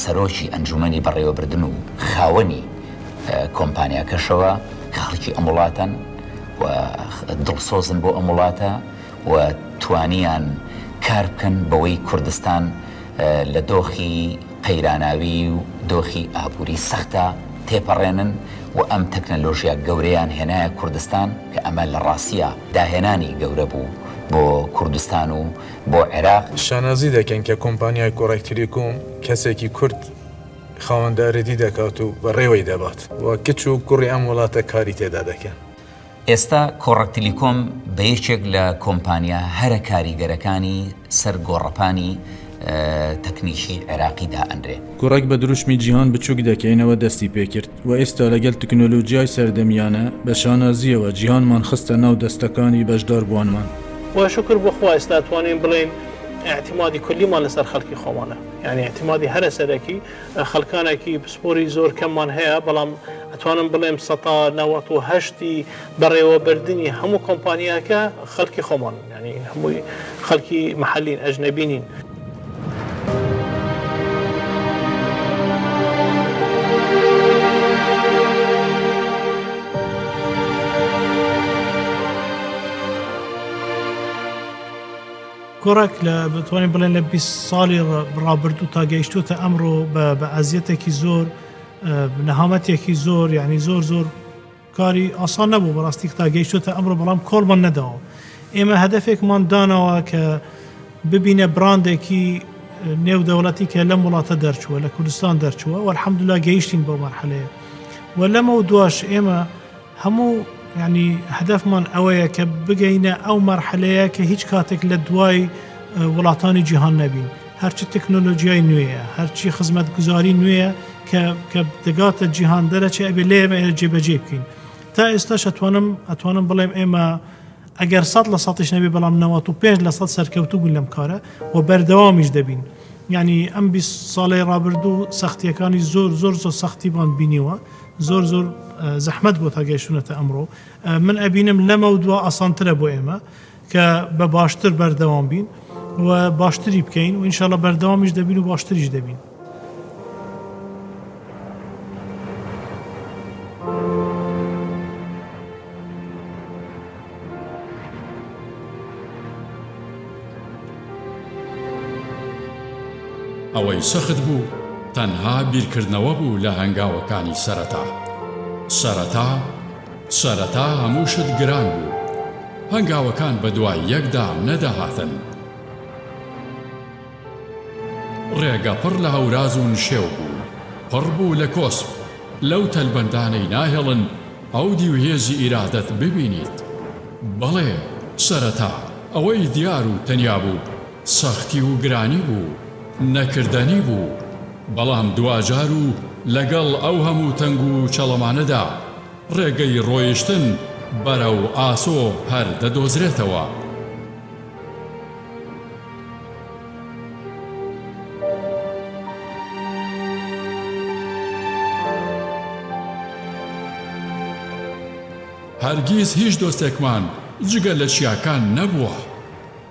سەرۆکی ئەنجومەنی بەڕێوەبردن و خاوەنی کۆمپانیاکەشەوە کە خەڵکی ئەم وڵاتەن و دڵسۆزن بۆ ئەم وڵاتە و توانیان کار بکەن بەوەی کوردستان لە دۆخی قەیراناوی و دۆخی ئابووری سەختە تێپەڕێنن و ئەم تەکنەلۆژیا گەورەیان هێنایە کوردستان کە ئەمە لە ڕاستیە داهێنانی گەورە بوو بۆ کوردستان و بۆ عێراق. شانازی دەکەن کە کۆمپانیای کۆڕێک تەلیکۆم کەسێکی کورد خاوەندارەتی دەکات و بەڕێوەی دەبات و کچ و کوڕی ئەم وڵاتە کاری تێدا دەکەن. ئێستا کۆڕێک تەلیکۆم بە یەکێک لە کۆمپانیا هەرە کاریگەرەکانی سەر گۆڕەپانی تەکنیکی عێراقیدا ئەندرێ. کوڕێک بە دروشمی جیهان بچووک دەکەینەوە دەستی پێکرد و ئێستا لەگەڵ تەکنۆلۆژیای سەردەمیانە بە شانازیەوە جیهانمان خستە ناو دەستەکانی بەشدار بوونمان. و شکر بخوا ئێستا توانین بڵێن اعتیمادی کولیمان لەسەر خەڵکی خۆمانە یعنی اعتیمادی هەرە سەرەکی خەڵکانێکی پسپۆری زۆر کەممان هەیە بەڵام ئەتوانم بڵێم 1970 بەڕێوەبردننی هەموو کۆمپانیاکە خەڵکی خۆمان ینی هەمووی خەڵکی محلین ئەژنەبینین. کۆڕک لە بتوانین بڵێن لە 20 ساڵی ڕابردوو تا گەیشتوتە ئەمڕۆ بە ئەزیەتێکی زۆر نەهامەتێکی زۆر یعنی زۆر کاری ئاسان نەبوو بەڕاستی تا گەیشتوتە ئەمڕۆ بەڵام کۆڵمان نەداوە. ئێمە هەدەفێکمان داناوە کە ببینە براندێکی نێودەوڵەتی کە لەم وڵاتە دەرچووە لە کوردستان دەرچووە و الحەمدولillah گەیشتین بۆ مەرحەلەیە و لەمە دواش ئێمە هەموو ینی هەدفمان ئەوەیە کە بگەینە ئەو مەرحەلەیە کە هیچ کاتێک لە دوای وڵاتانی جیهان نەبین هەرچی تەکنۆلۆژیای نوێیە هەرچی خزمەتگوزاری نوێیە کە دەگاتە جیهان دەرەچێ ئەبێ لێمە جێبەجێ بکەین. تا ئێستاش ئەتوانم بڵێم ئێمە ئەگەر 100% نەبێ بەڵام 95% سەرکەوتوو بوون لەم کارە و بەردەوامیش دەبین. یعنی ئەم 20 ساڵی ڕابردوو سەختیەکانی زۆر سەختیمان بینیوە زۆر زەحمەت بۆ تا گەیشتونەتە ئەمڕۆ من ئەبینم لەمە و دوا ئاسانترە بۆ ئێمە کە بە باشتر بەردەوام بین و باشتری بکەین و ئینشاءالله بەردەوامیش دەبین و باشتریش دەبین. ئەوەی سەخت بوو تەنها بیرکردنەوە بوو لە هەنگاوەکانی سەرەتا هەموو شت گران بوو هەنگاوەکان بە دوای یەکدا نەداهاتن ڕێگە پڕ لە هەوراز و نشێو بوو پڕ بوو لە کۆسب لەو تەلبەندانەی ناهێڵن ئەو دیوهێزی ئیرادەت ببینیت بەڵێ سەرەتا ئەوەی دیار و تەنیا بوو سەختی و گرانی بوو نەکردنی بوو بەڵام دوجار و لەگەڵ ئەو هەموو تەنگ و چەڵەمانەدا ڕێگەی ڕۆیشتن بەرەو ئاسۆ هەر دەدۆزرێتەوە. هەرگیز هیچ دۆستێکمان جگە لە چیاکان نەبووە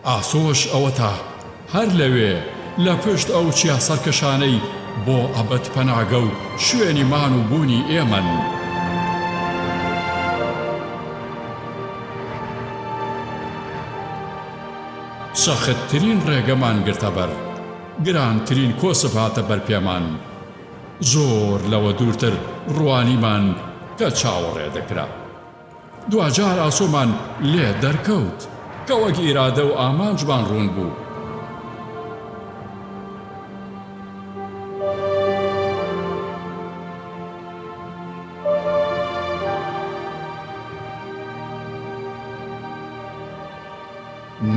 ئاسۆش ئەوەتە هەر لەوێ لە پشت ئەو چیا سەرکەشانەی بۆ ئەبەت پەناگە و شوێنی مان و بوونی ئێمەن. سەختترین ڕێگەمان گرتە بەر گرانترین کۆسب هاتە بەر پێمان زۆر لەوە دوورتر ڕوانیمان کە چاوەڕێ دەکرا دوجار ئاسۆمان لێ دەرکەوت کە وەک ئیرادە و ئامانجمان ڕوون بوو.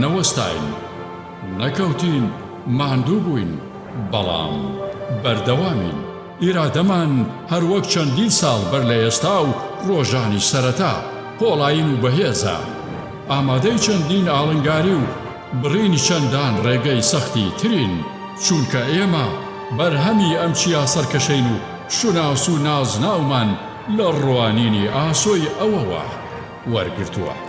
نەوەستاین، نەکەوتین، ماندوو بووین، بەڵام بەردەوامین. ئیرادەمان هەروەک چەندین ساڵ بەر لە ئێستا و ڕۆژانی سەرەتا پۆڵاین و بەهێزە. ئامادەی چەندین ئاڵنگاری و بڕینی چەندان ڕێگەی سەختی ترین، چونکە ئێمە بەرهەمی ئەم چیا سەرکەشەین و شوناس و نازناومان لە ڕوانینی ئاسۆی ئەوەوە وەرگرتووە.